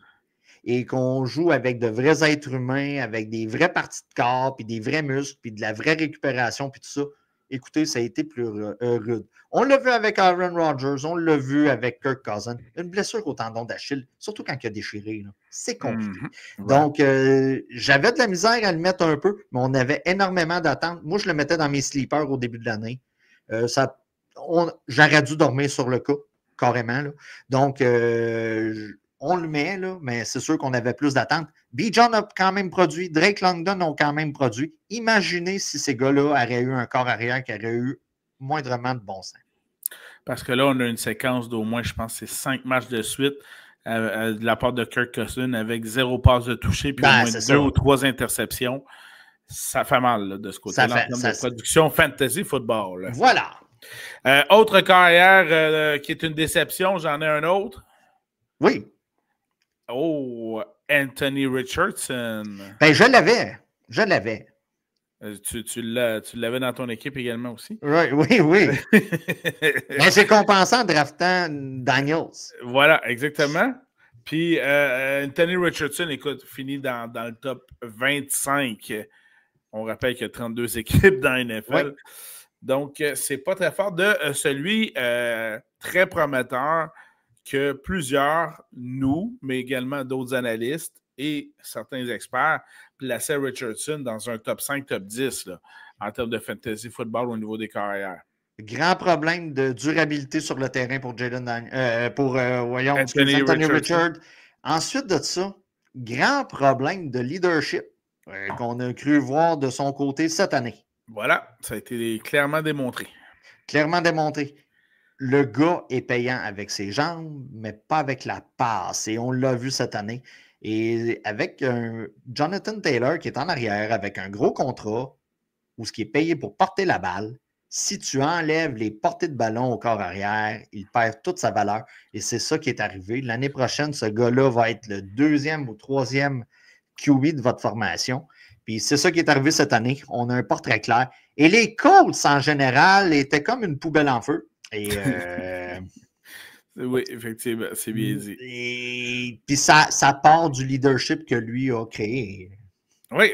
et qu'on joue avec de vrais êtres humains, avec des vraies parties de corps, puis des vrais muscles, puis de la vraie récupération, puis tout ça, écoutez, ça a été plus rude. On l'a vu avec Aaron Rodgers, on l'a vu avec Kirk Cousins. Une blessure au tendon d'Achille, surtout quand il a déchiré, c'est compliqué. Donc, j'avais de la misère à le mettre un peu, mais on avait énormément d'attentes. Moi, je le mettais dans mes sleepers au début de l'année. J'aurais dû dormir sur le cas, carrément. Là. Donc, on le met, là, mais c'est sûr qu'on avait plus d'attentes. Bijan a quand même produit, Drake London a quand même produit. Imaginez si ces gars-là auraient eu un corps arrière qui aurait eu moindrement de bon sens. Parce que là, on a une séquence d'au moins, je pense, c'est 5 matchs de suite de la part de Kirk Cousins avec 0 passe de toucher puis au moins 2 ou 3 interceptions. Ça fait mal là, de ce côté-là en termes de production fantasy football. Là. Voilà. Autre carrière qui est une déception, j'en ai un autre. Oui. Oh, Anthony Richardson. Ben, je l'avais. Tu l'avais dans ton équipe également aussi? Oui. Mais c'est compensé en draftant Daniels. Voilà, exactement. Puis Anthony Richardson, écoute, finit dans le top 25. On rappelle qu'il y a 32 équipes dans la NFL. Oui. Donc, c'est pas très fort de celui très prometteur que plusieurs, nous, mais également d'autres analystes et certains experts, plaçaient Richardson dans un top 5, top 10 là, en termes de fantasy football au niveau des carrières. Grand problème de durabilité sur le terrain pour Anthony Richardson. Ensuite de ça, grand problème de leadership qu'on a cru voir de son côté cette année. Voilà, ça a été clairement démontré. Le gars est payant avec ses jambes, mais pas avec la passe. Et on l'a vu cette année. Et avec Jonathan Taylor qui est en arrière, avec un gros contrat, où ce qui est payé pour porter la balle, si tu enlèves les portées de ballon au corps arrière, il perd toute sa valeur. Et c'est ça qui est arrivé. L'année prochaine, ce gars-là va être le 2e ou 3e QB de votre formation. Puis c'est ça qui est arrivé cette année. On a un portrait clair. Et les Colts, en général, étaient comme une poubelle en feu. Et oui, effectivement, c'est bien dit. Et puis ça part du leadership que lui a créé. Oui,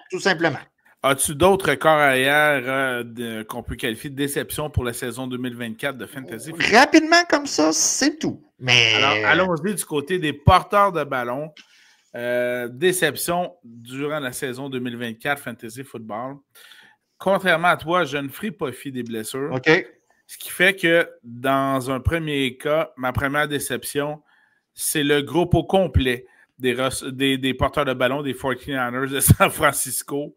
tout simplement. As-tu d'autres corps arrière qu'on peut qualifier de déception pour la saison 2024 de Fantasy? Rapidement comme ça, c'est tout. Mais alors, allons-y du côté des porteurs de ballon. Déception durant la saison 2024 Fantasy Football. contrairement à toi, je ne ferai pas fi des blessures. OK. Ce qui fait que dans un premier cas, ma première déception, c'est le groupe au complet des porteurs de ballon des 49ers de San Francisco.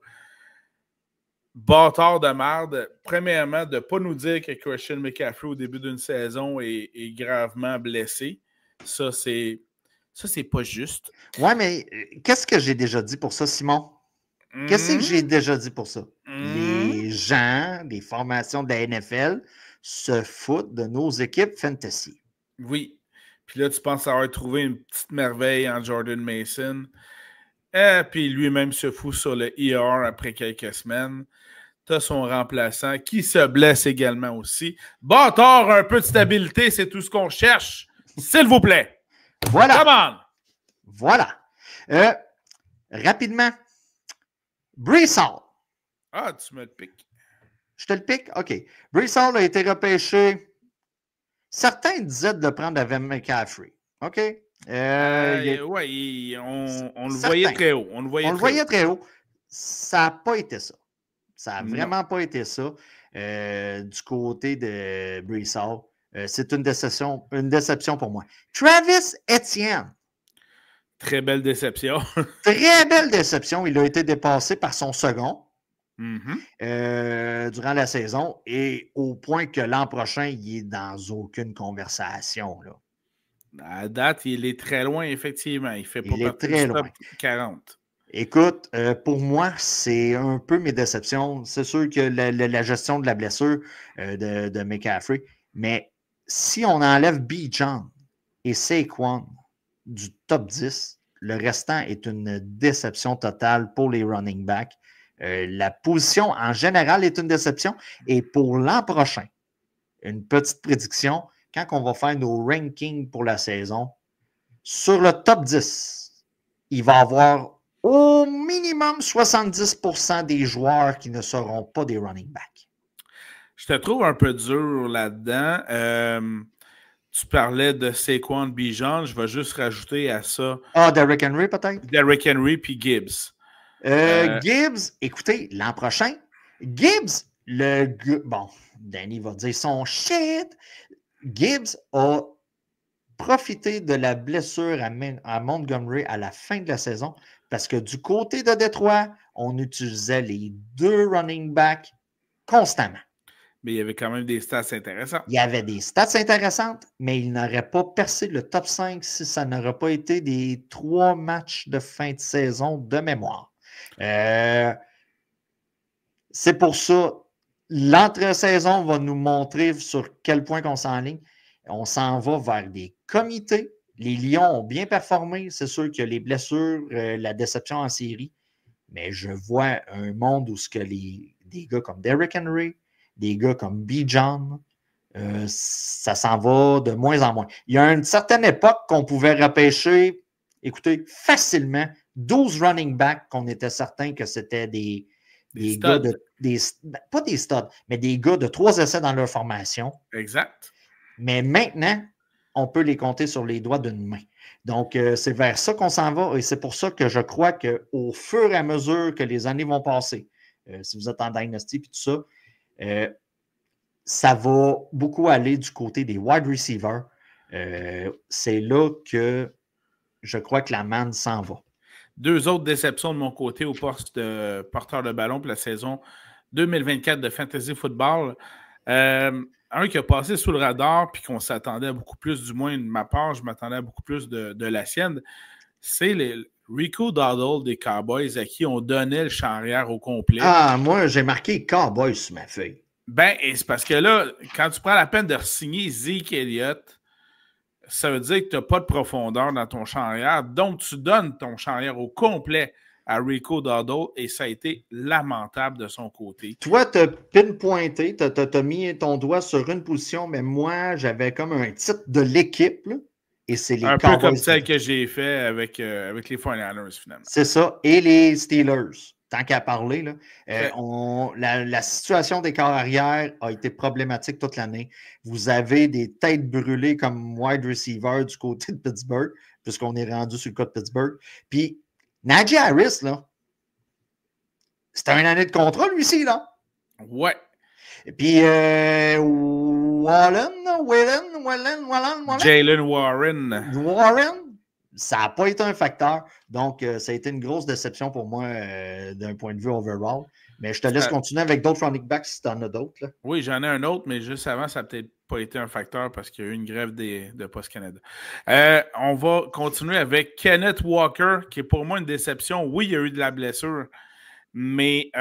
Bâtard de merde. Premièrement, de ne pas nous dire que Christian McCaffrey, au début d'une saison, est gravement blessé. Ça, c'est pas juste. Ouais, mais qu'est-ce que j'ai déjà dit pour ça, Simon? Qu'est-ce que j'ai déjà dit pour ça? Les gens des formations de la NFL se foutent de nos équipes fantasy. Oui. Puis là, tu penses avoir trouvé une petite merveille en Jordan Mason. Et puis lui-même se fout sur le ER après quelques semaines. Tu as son remplaçant qui se blesse également aussi. Bâtard, un peu de stabilité, c'est tout ce qu'on cherche. S'il vous plaît. Voilà. Come on! Voilà. Rapidement. Breece Hall. Ah, tu me le piques. Je te le pique? OK. Breece Hall a été repêché. Certains disaient de le prendre avec McCaffrey. OK? Oui, on le voyait très haut. On le voyait très haut. Ça n'a pas été ça. Ça n'a vraiment pas été ça du côté de Breece Hall. C'est une déception pour moi. Travis Etienne. Très belle déception. Très belle déception. Il a été dépassé par son second durant la saison et au point que l'an prochain, il n'est dans aucune conversation. Là. À date, il est très loin, effectivement. Il fait pas partie du top 40. Écoute, pour moi, c'est un peu mes déceptions. C'est sûr que la gestion de la blessure de McCaffrey, mais si on enlève Bijan et Saquon du top 10, le restant est une déception totale pour les running backs. La position en général est une déception. Et pour l'an prochain, une petite prédiction, quand on va faire nos rankings pour la saison, sur le top 10, il va y avoir au minimum 70% des joueurs qui ne seront pas des running backs. Je te trouve un peu dur là-dedans. Tu parlais de Saquon Bijan. Je vais juste rajouter à ça. Ah, Derrick Henry peut-être? Derrick Henry puis Gibbs. Gibbs, écoutez, l'an prochain, Gibbs, bon, Danny va dire son shit. Gibbs a profité de la blessure à Montgomery à la fin de la saison parce que du côté de Détroit, on utilisait les deux running backs constamment. Mais il y avait quand même des stats intéressantes. Il y avait des stats intéressantes, mais il n'aurait pas percé le top 5 si ça n'aurait pas été des 3 matchs de fin de saison de mémoire. C'est pour ça, l'entre-saison va nous montrer sur quel point on s'enligne. On s'en va vers des comités. Les Lions ont bien performé. C'est sûr que les blessures, la déception en série, mais je vois un monde où des gars comme Derrick Henry, des gars comme Bijan, ça s'en va de moins en moins. Il y a une certaine époque qu'on pouvait repêcher, écoutez, facilement 12 running backs qu'on était certain que c'était des gars pas des studs, mais des gars de 3 essais dans leur formation. Exact. Mais maintenant, on peut les compter sur les doigts d'une main. Donc, c'est vers ça qu'on s'en va et c'est pour ça que je crois qu'au fur et à mesure que les années vont passer, si vous êtes en Dynasty et tout ça, ça va beaucoup aller du côté des wide receivers. C'est là que je crois que la manne s'en va. 2 autres déceptions de mon côté au poste de porteur de ballon pour la saison 2024 de Fantasy Football. Un qui a passé sous le radar puis qu'on s'attendait à beaucoup plus, du moins de ma part, je m'attendais à beaucoup plus de la sienne, c'est Rico Dowdle des Cowboys à qui on donnait le champ arrière au complet. Ah, moi, j'ai marqué Cowboys sur ma feuille. Ben, et c'est parce que là, quand tu prends la peine de re-signer Zeke Elliott, ça veut dire que tu n'as pas de profondeur dans ton champ arrière. Donc, tu donnes ton champ arrière au complet à Rico Dowdle et ça a été lamentable de son côté. Toi, tu as pinpointé, tu as mis ton doigt sur une position, mais moi, j'avais comme un titre de l'équipe, là, et c'est les Cowboys. Un peu comme celle que j'ai fait avec les 49ers, finalement. C'est ça, et les Steelers. Tant qu'à parler, là, la situation des corps arrière a été problématique toute l'année. Vous avez des têtes brûlées comme wide receiver du côté de Pittsburgh, puisqu'on est rendu sur le cas de Pittsburgh. Puis, Najee Harris, là, c'était une année de contrat, lui-ci, là. Ouais. Et puis, Wallen, Jalen Warren. ça n'a pas été un facteur. Donc, ça a été une grosse déception pour moi d'un point de vue overall. Mais je te laisse continuer avec d'autres running backs si tu en as d'autres. Là. Oui, j'en ai un autre, mais juste avant, ça n'a peut-être pas été un facteur parce qu'il y a eu une grève de Post Canada. On va continuer avec Kenneth Walker, qui est pour moi une déception. Oui, il y a eu de la blessure, mais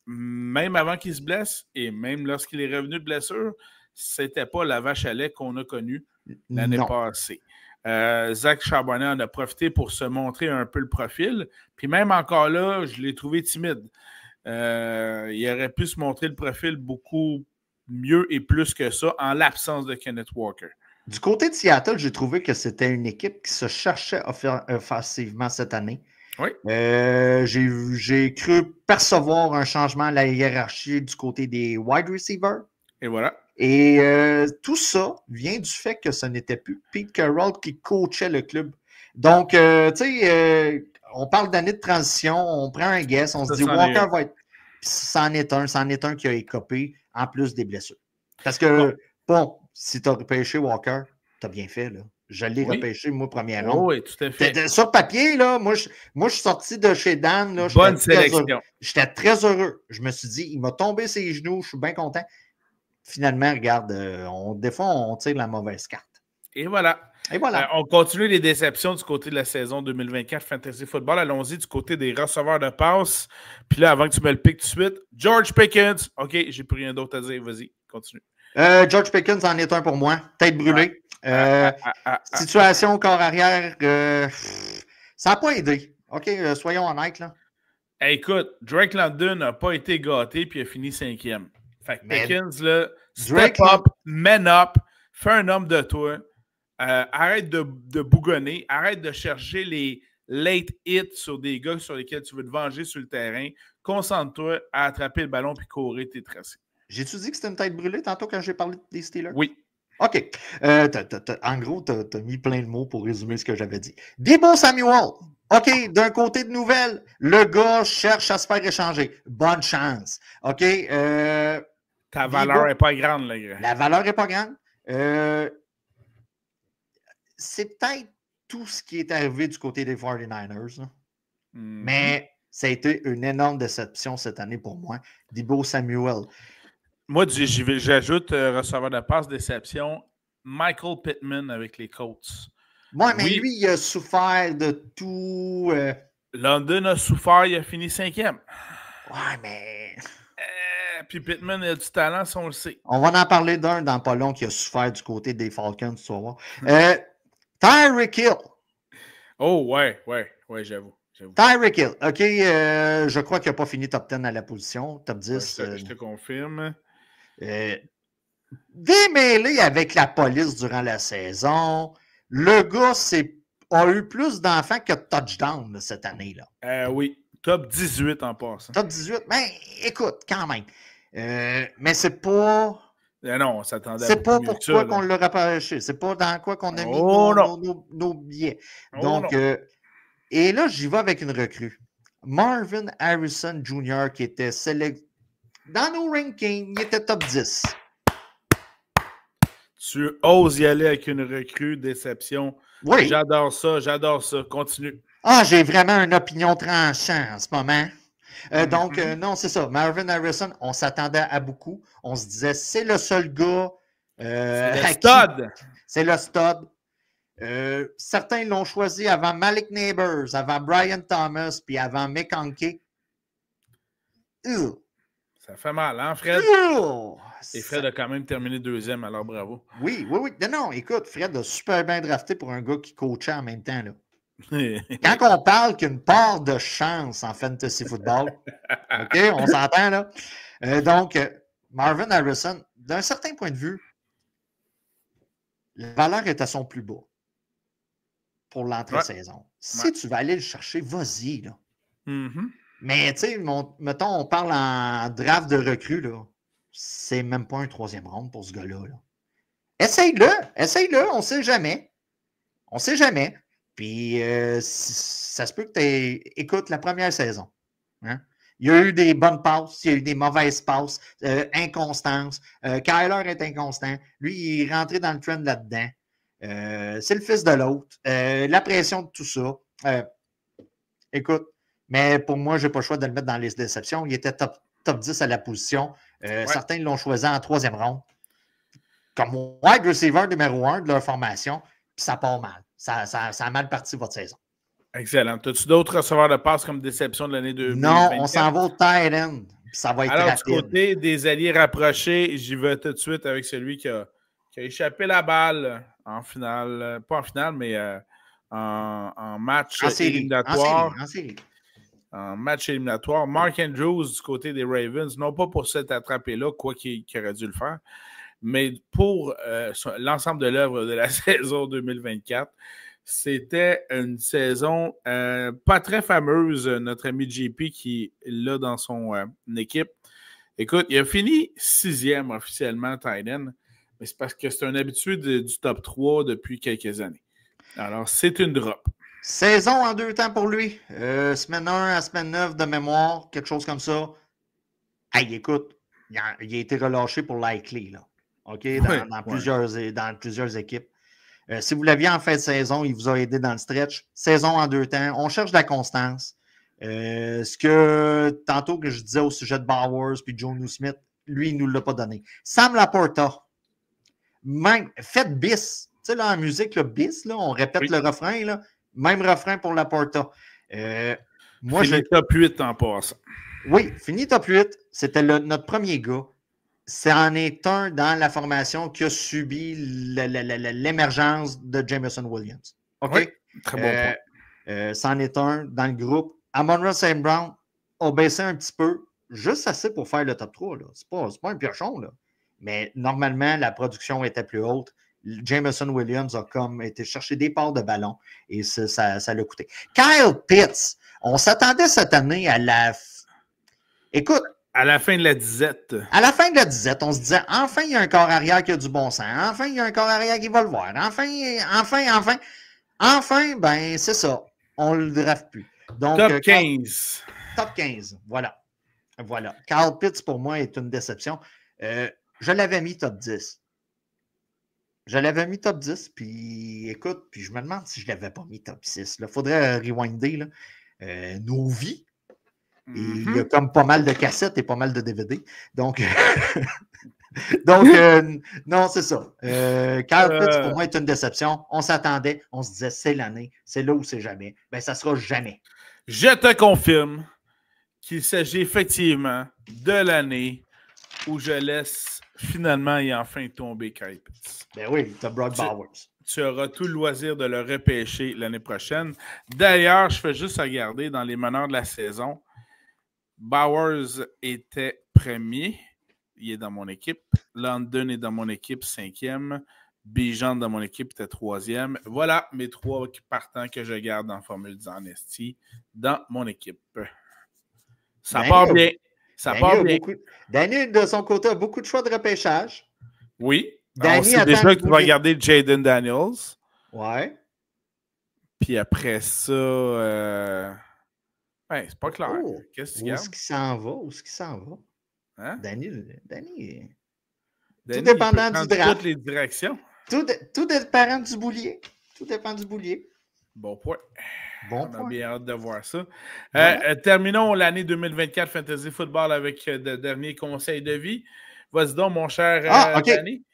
même avant qu'il se blesse et même lorsqu'il est revenu de blessure, c'était pas la vache à lait qu'on a connue l'année passée. Zach Charbonnet en a profité pour se montrer un peu le profil. Puis même encore là, je l'ai trouvé timide. Il aurait pu se montrer le profil beaucoup mieux et plus que ça en l'absence de Kenneth Walker. Du côté de Seattle, j'ai trouvé que c'était une équipe qui se cherchait offensivement cette année. Oui. J'ai cru percevoir un changement à la hiérarchie du côté des wide receivers. Et voilà. Et tout ça vient du fait que ce n'était plus Pete Carroll qui coachait le club. Donc, tu sais, on parle d'année de transition, on prend un guess, on se dit Walker va être. C'en est un qui a écopé en plus des blessures. Parce que, bon si tu as repêché Walker, tu as bien fait, là. Je l'ai repêché, moi, première ronde. Oui, tout à fait. Sur papier, là, moi, je suis sorti de chez Dan. Là, bonne sélection. J'étais très heureux. Je me suis dit, il m'a tombé ses genoux, je suis bien content. Finalement, regarde, des fois, on tire la mauvaise carte. Et voilà. On continue les déceptions du côté de la saison 2024 Fantasy Football. Allons-y du côté des receveurs de passe. Puis là, avant que tu me le piques tout de suite, George Pickens. OK, j'ai plus rien d'autre à dire. Vas-y, continue. George Pickens en est un pour moi. Tête brûlée. Situation au corps arrière, ça n'a pas aidé. OK, soyons honnêtes. Là. Hey, écoute, Drake London n'a pas été gâté puis a fini 5e. Fait que Pickens, là, step up, man up, fais un homme de toi. Arrête de bougonner, arrête de chercher les late hits sur des gars sur lesquels tu veux te venger sur le terrain. Concentre-toi à attraper le ballon puis courir tes tracés. J'ai-tu dit que c'était une tête brûlée tantôt quand j'ai parlé des Steelers? Oui. OK. En gros, tu as mis plein de mots pour résumer ce que j'avais dit. Deebo Samuel. OK, d'un côté de nouvelles, le gars cherche à se faire échanger. Bonne chance. OK. Ta valeur n'est pas grande, le gars. La valeur n'est pas grande. C'est peut-être tout ce qui est arrivé du côté des 49ers. Mais ça a été une énorme déception cette année pour moi. Deebo Samuel. Moi, j'ajoute receveur de passe, déception, Michael Pittman avec les Colts. Ouais, mais lui, il a souffert de tout. London a souffert, il a fini 5e. Ouais, mais. Puis Pittman a du talent, si on le sait. On va en parler d'un dans pas long qui a souffert du côté des Falcons, tu vas voir. Tyreek Hill. Oh, ouais, j'avoue. Tyreek Hill. OK, je crois qu'il n'a pas fini top 10 à la position. Top 10. Je te confirme. Démêlé avec la police durant la saison. Le gars a eu plus d'enfants que de touchdowns cette année-là. Oui, top 18 en passant. Top 18, mais écoute, quand même. Mais c'est pas... non, on s'attendait à c'est pas pourquoi ça, qu'on l'a repêché. C'est pas dans quoi qu'on a mis nos billets. Donc, et là, j'y vais avec une recrue. Marvin Harrison Jr. qui était sélectionné dans nos rankings, il était top 10. Tu oses y aller avec une recrue, déception. Oui. J'adore ça. Continue. J'ai vraiment une opinion tranchante en ce moment. Donc, non, c'est ça. Marvin Harrison, on s'attendait à beaucoup. On se disait, c'est le seul gars. C'est le stud. Certains l'ont choisi avant Malik Neighbors, avant Brian Thomas, puis avant McConkey. Ça fait mal, hein, Fred? Et Fred a quand même terminé 2e, alors bravo. Oui. Non, écoute, Fred a super bien drafté pour un gars qui coachait en même temps, là. Quand on parle qu'une part de chance en fantasy football, OK, on s'entend là. Donc, Marvin Harrison, d'un certain point de vue, la valeur est à son plus bas pour l'entrée-saison. Si tu vas aller le chercher, vas-y, là. Mais, tu sais, mettons, on parle en draft de recrue, là. C'est même pas un 3e round pour ce gars-là, là. Essaye-le, on sait jamais. Puis, ça se peut que tu écoutes la première saison. Hein? Il y a eu des bonnes passes, il y a eu des mauvaises passes, inconstance. Kyler est inconstant. Lui, il est rentré dans le trend là-dedans. C'est le fils de l'autre. La pression de tout ça. Écoute, mais pour moi, je n'ai pas le choix de le mettre dans les déceptions. Il était top 10 à la position. Certains l'ont choisi en 3e ronde. Comme wide receiver numéro 1 de leur formation. Puis ça part mal. Ça a mal parti votre saison. Excellent. As-tu d'autres receveurs de passe comme déception de l'année 2024? Non, on s'en va au tight end. Ça va être Alors, rapide. du côté des alliés rapprochés, j'y vais tout de suite avec celui qui a échappé la balle en finale. Pas en finale, mais en match éliminatoire. En série. En match éliminatoire. Mark Andrews du côté des Ravens, non pas pour cette attrapée-là, quoi qu'il aurait dû le faire, mais pour l'ensemble de l'œuvre de la saison 2024. C'était une saison pas très fameuse, notre ami JP qui l'a dans son équipe. Écoute, il a fini 6e officiellement, Titan, mais c'est parce que c'est un habitué du top 3 depuis quelques années. Alors, c'est une drop. Saison en 2 temps pour lui. Semaine 1 à semaine 9 de mémoire, quelque chose comme ça. Hey, écoute, il a été relâché pour Likely, là. OK? Dans plusieurs équipes. Si vous l'aviez en fin de saison, il vous a aidé dans le stretch. Saison en 2 temps. On cherche de la constance. Ce que tantôt que je disais au sujet de Bowers puis Jonnu Smith, lui, il ne nous l'a pas donné. Sam Laporta, même, faites bis. Tu sais, là, en musique, le bis, là, on répète le refrain, là. Même refrain pour Laporta. Fini top 8 en passant. Oui, fini top 8. C'était notre premier gars. c'en est un dans la formation qui a subi l'émergence de Jameson Williams. OK? Oui, très bon point. C'en est un dans le groupe. Amon-Ra St. Brown a baissé un petit peu, juste assez pour faire le top 3. C'est pas un piochon, là. Mais normalement, la production était plus haute. Jameson Williams a comme été chercher des parts de ballon et ça l'a coûté. Kyle Pitts, on s'attendait cette année à la... Écoute, à la fin de la disette. À la fin de la disette, on se disait, enfin, il y a un corps arrière qui a du bon sens. Enfin, il y a un corps arrière qui va le voir. Enfin, ben, c'est ça. On ne le draft plus. Donc, top 15. Top 15, voilà. Voilà. Kyle Pitts, pour moi, est une déception. Je l'avais mis top 10. Puis écoute, puis je me demande si je ne l'avais pas mis top 6. Il faudrait rewinder là, nos vies. Et il y a comme pas mal de cassettes et pas mal de DVD. Donc, non, c'est ça. Kyle Pitts, pour moi, est une déception. On s'attendait, on se disait, c'est l'année, c'est là ou c'est jamais. Ben, ça sera jamais. Je te confirme qu'il s'agit effectivement de l'année où je laisse finalement et enfin tomber Kyle Pitts. Ben oui, tu as Brock Bowers. Tu auras tout le loisir de le repêcher l'année prochaine. D'ailleurs, je fais juste regarder dans les meneurs de la saison. Bowers était premier. Il est dans mon équipe. London est dans mon équipe, 5e. Bijan dans mon équipe était 3e. Voilà mes 3 partants que je garde en Formule Dynasty dans mon équipe. Ça part bien. Ça part bien. Danny, de son côté, a beaucoup de choix de repêchage. Oui. On sait déjà qu'il va garder Jaden Daniels. Ouais. Puis après ça... Ouais, c'est pas clair. Oh, qu'est-ce que tu gardes? Où est-ce qu'il s'en va? Hein? Danny, tout dépendant du draft. Toutes les directions. Tout dépendant du boulier. Tout dépend du boulier. Bon point. On a bien hâte de voir ça. Voilà. Terminons l'année 2024 Fantasy Football avec de derniers conseils de vie. Vas-y donc, mon cher okay. Danny.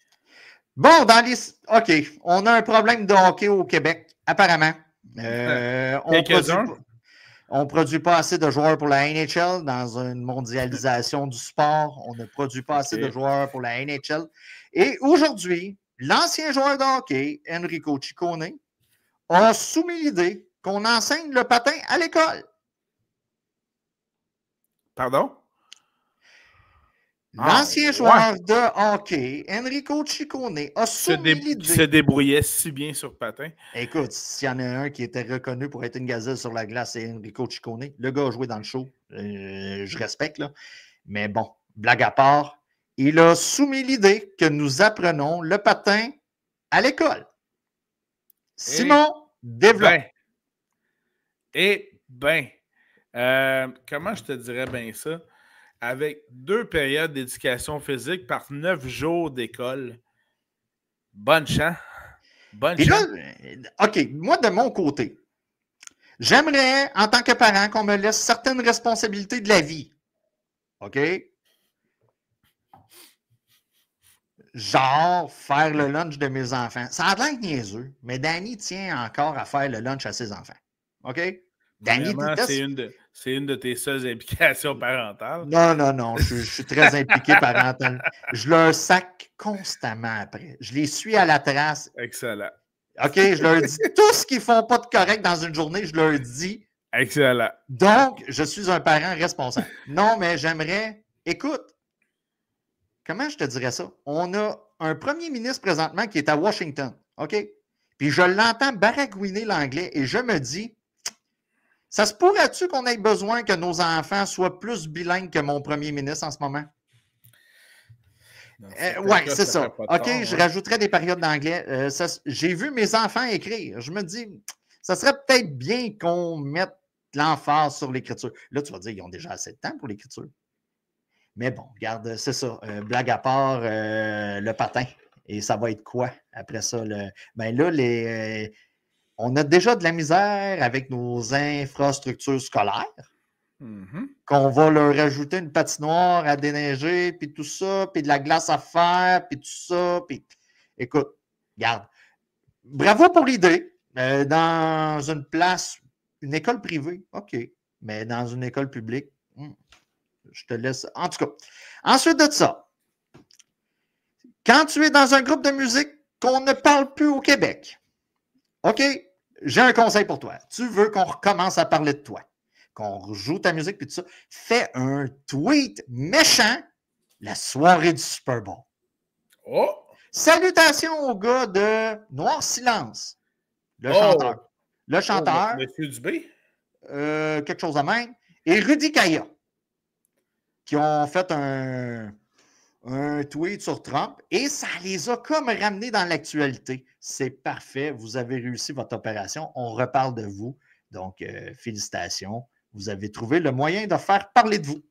Bon, OK. On a un problème de hockey au Québec, apparemment. On ne produit pas assez de joueurs pour la NHL dans une mondialisation du sport. On ne produit pas assez de joueurs pour la NHL. Et aujourd'hui, l'ancien joueur de hockey, Enrico Ciccone, a soumis l'idée qu'on enseigne le patin à l'école. Pardon? L'ancien joueur de hockey, Enrico Ciccone, a soumis l'idée... Qui se débrouillait si bien sur patin. Écoute, s'il y en a un qui était reconnu pour être une gazelle sur la glace, c'est Enrico Ciccone. Le gars a joué dans le show. Je respecte, là. Mais bon, blague à part, il a soumis l'idée que nous apprenons le patin à l'école. Simon, développe. Comment je te dirais bien ça? Avec 2 périodes d'éducation physique par 9 jours d'école. Bonne chance. Bonne Puis là, chance. OK, moi, de mon côté, j'aimerais, en tant que parent, qu'on me laisse certaines responsabilités de la vie. OK? Genre, faire le lunch de mes enfants. Ça a l'air niaiseux, mais Danny tient encore à faire le lunch à ses enfants. OK? Danny Premièrement, déteste... c'est une de tes seules implications parentales. Non, je suis très impliqué parental. Je leur sac constamment après. Je les suis à la trace. Excellent. OK? Je leur dis tout ce qu'ils ne font pas de correct dans une journée, je leur dis. Excellent. Donc, je suis un parent responsable. Non, mais j'aimerais... Écoute, comment je te dirais ça? On a un premier ministre présentement qui est à Washington. OK? Puis je l'entends baragouiner l'anglais et je me dis, ça se pourrait-tu qu'on ait besoin que nos enfants soient plus bilingues que mon premier ministre en ce moment? Oui, c'est ça. OK, je rajouterais des périodes d'anglais. J'ai vu mes enfants écrire. Je me dis, ça serait peut-être bien qu'on mette l'emphase sur l'écriture. Là, tu vas dire, ils ont déjà assez de temps pour l'écriture. Mais bon, regarde, c'est ça. Blague à part, le patin. Et ça va être quoi après ça? Ben là, on a déjà de la misère avec nos infrastructures scolaires. Qu'on va leur ajouter une patinoire à déneiger, puis tout ça, puis de la glace à faire, puis tout ça. Puis... Écoute, regarde. Bravo pour l'idée. Dans une place, une école privée, OK. Mais dans une école publique, je te laisse. En tout cas, ensuite de ça, quand tu es dans un groupe de musique qu'on ne parle plus au Québec, OK, j'ai un conseil pour toi. Tu veux qu'on recommence à parler de toi, qu'on rejoue ta musique et tout ça, fais un tweet méchant la soirée du Super Bowl. Oh! Salutations au gars de Noir Silence, le chanteur. Le chanteur. Monsieur Dubé? Quelque chose de même. Et Rudy Kaya, qui ont fait un tweet sur Trump et ça les a comme ramenés dans l'actualité. C'est parfait. Vous avez réussi votre opération. On reparle de vous. Donc, félicitations. Vous avez trouvé le moyen de faire parler de vous.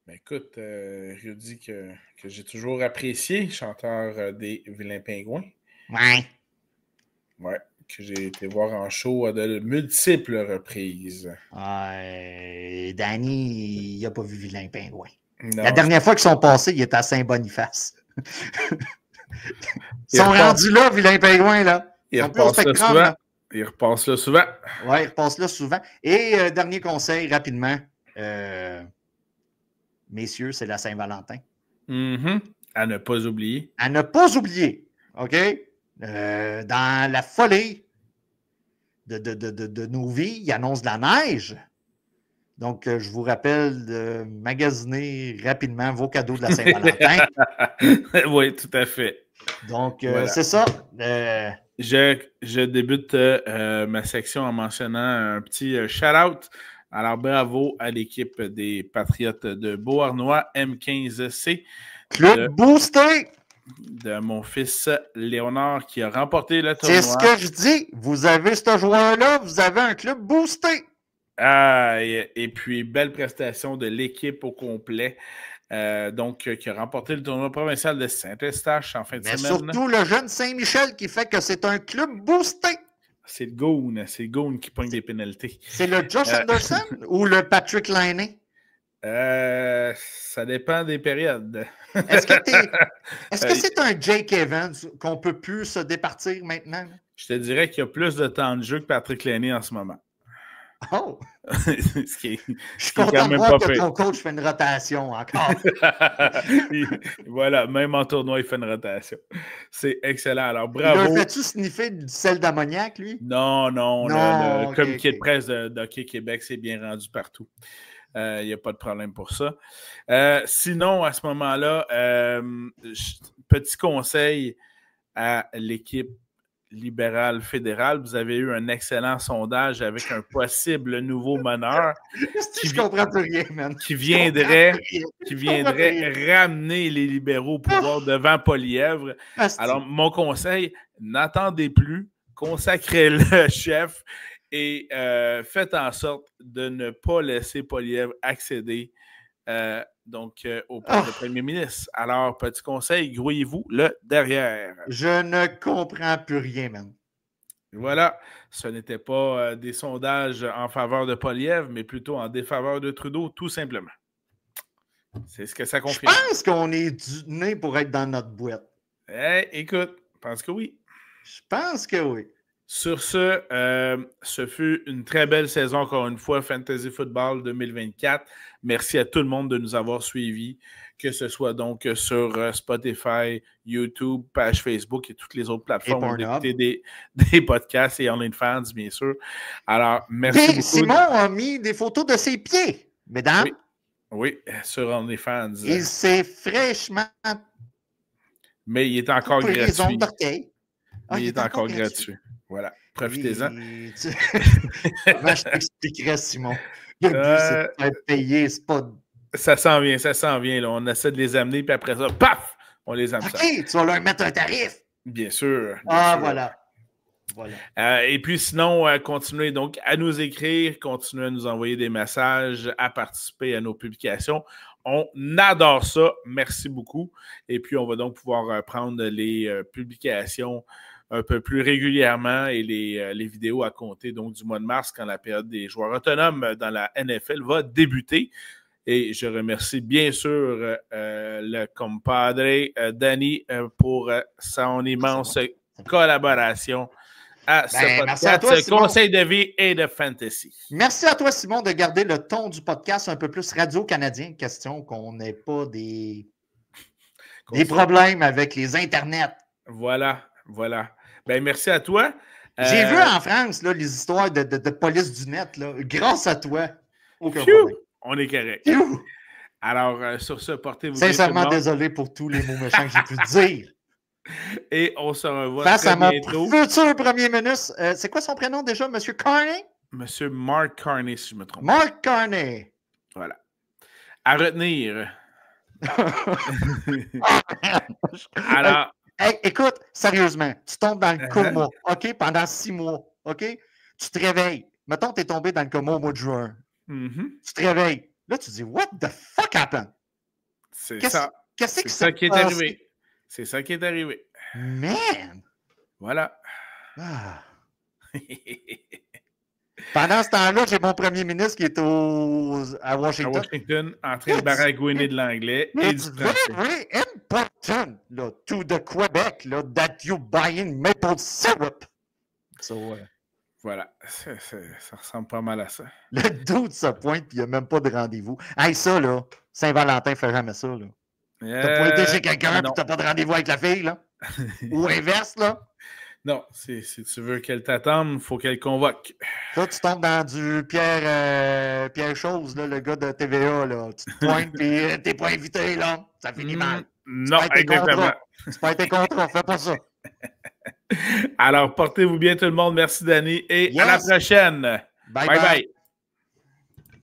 Ben écoute, je dis que j'ai toujours apprécié, chanteur des Vilains Pingouins. Ouais. Ouais, que j'ai été voir en show à de multiples reprises. Danny, il n'a pas vu Vilains Pingouins. Non, la dernière fois qu'ils sont passés, il était à Saint-Boniface. Ils sont rendus là, Vilains Pingouins, là. Ils repassent là souvent. Là. Ils repassent là souvent. Oui, ils repassent là souvent. Et dernier conseil, rapidement. Messieurs, c'est la Saint-Valentin. À ne pas oublier. À ne pas oublier. OK? Dans la folie de nos vies, il annonce de la neige. Donc, je vous rappelle de magasiner rapidement vos cadeaux de la Saint-Valentin. Oui, tout à fait. Donc, voilà. C'est ça. Je débute ma section en mentionnant un petit shout-out. Alors, bravo à l'équipe des Patriotes de Beauharnois, M15C. Club boosté! De mon fils Léonard qui a remporté le tournoi. C'est ce que je dis. Vous avez ce joueur-là, vous avez un club boosté. Et puis, belle prestation de l'équipe au complet. Donc, qui a remporté le tournoi provincial de Saint-Eustache en fin de semaine. Surtout le jeune Saint-Michel qui fait que c'est un club boosté. C'est le Goon qui pogne des pénalités. C'est le Josh Anderson ou le Patrick Laine? Ça dépend des périodes. Est-ce que c'est un Jake Evans qu'on peut plus se départir maintenant? Je te dirais qu'il y a plus de temps de jeu que Patrick Laine en ce moment. Oh! Je suis content de voir que ton coach fait une rotation encore. Voilà, même en tournoi, il fait une rotation. C'est excellent. Alors, bravo. Le fais-tu sniffer du sel d'ammoniac, lui? Non. Le communiqué de presse d'Hockey Québec, c'est bien rendu partout. Il n'y a pas de problème pour ça. Sinon, à ce moment-là, petit conseil à l'équipe libérale fédérale, vous avez eu un excellent sondage avec un possible nouveau meneur qui viendrait ramener les libéraux au pouvoir devant Poilièvre. Alors, mon conseil, n'attendez plus, consacrez le chef et faites en sorte de ne pas laisser Poilievre accéder au poste de premier ministre. Alors, petit conseil, grouillez-vous le derrière. Je ne comprends plus rien, man. Voilà, ce n'était pas des sondages en faveur de Poilievre, mais plutôt en défaveur de Trudeau, tout simplement. C'est ce que ça confirme. Je pense qu'on est du nez pour être dans notre boîte. Écoute, je pense que oui. Je pense que oui. Sur ce fut une très belle saison, encore une fois, Fantasy Football 2024. Merci à tout le monde de nous avoir suivis, que ce soit donc sur Spotify, YouTube, page Facebook et toutes les autres plateformes où d'écouter des podcasts et OnlyFans, bien sûr. Alors, merci beaucoup. Simon a mis des photos de ses pieds, mesdames. Oui, sur OnlyFans. Il s'est fraîchement... Mais il est encore gratuit. Mais il est encore gratuit. Voilà. Profitez-en. Comment je t'expliquerais, Simon? Le but, c'est de faire payer. C'est pas... Ça s'en vient. Là. On essaie de les amener, puis après ça, paf! On les amène. OK, tu vas leur mettre un tarif. Bien sûr. Sûr. Voilà. Et puis sinon, continuez donc à nous écrire, continuez à nous envoyer des messages, à participer à nos publications. On adore ça. Merci beaucoup. Et puis, on va donc pouvoir prendre les publications un peu plus régulièrement et les vidéos à compter donc du mois de mars quand la période des joueurs autonomes dans la NFL va débuter. Et je remercie bien sûr le compadre Danny pour son immense collaboration à ce podcast, ce conseil de vie et de fantasy. Merci à toi, Simon, de garder le ton du podcast un peu plus radio-canadien. Question qu'on n'ait pas des problèmes avec les internets. Voilà. Ben, merci à toi. J'ai vu en France là, les histoires de police du net. Là. Grâce à toi. Aucun problème. On est correct. Phew. Alors, sur ce, portez-vous sincèrement bien. Désolé pour tous les mots méchants que j'ai pu dire. Et on se revoit face à mon futur premier ministre. C'est quoi son prénom déjà, M. Carney? M. Mark Carney, si je me trompe. Mark Carney. Voilà. À retenir. Alors. Hey, écoute, sérieusement, tu tombes dans le coma, OK, pendant 6 mois, OK? Tu te réveilles. Mettons, tu es tombé dans le coma au mois de juin. Tu te réveilles. Là, tu te dis, what the fuck happened? C'est ça. Qu'est-ce que ça qui est arrivé? C'est ça qui est arrivé. Man! Voilà. Ah. Pendant ce temps-là, j'ai mon premier ministre qui est à Washington. À Washington, en train de baragouiner de l'anglais et du français. Very important là, to the Quebec là, that you buying maple syrup. So, voilà. Ça ressemble pas mal à ça. Le doute se pointe et il n'y a même pas de rendez-vous. Hey, ça, là, Saint-Valentin fait jamais ça. Là. T'as pointé chez quelqu'un et t'as pas de rendez-vous avec la fille, là? Ou inverse, là? Non, si tu veux qu'elle t'attende, il faut qu'elle convoque. Là, tu tombes dans du Pierre Chose, là, le gars de TVA, là. Tu te pointes et t'es pas invité, là. Ça finit mal. Non, exactement. Tu perds tes contrats, fais pas ça. Alors, portez-vous bien tout le monde. Merci, Danny. Et à la prochaine. Bye.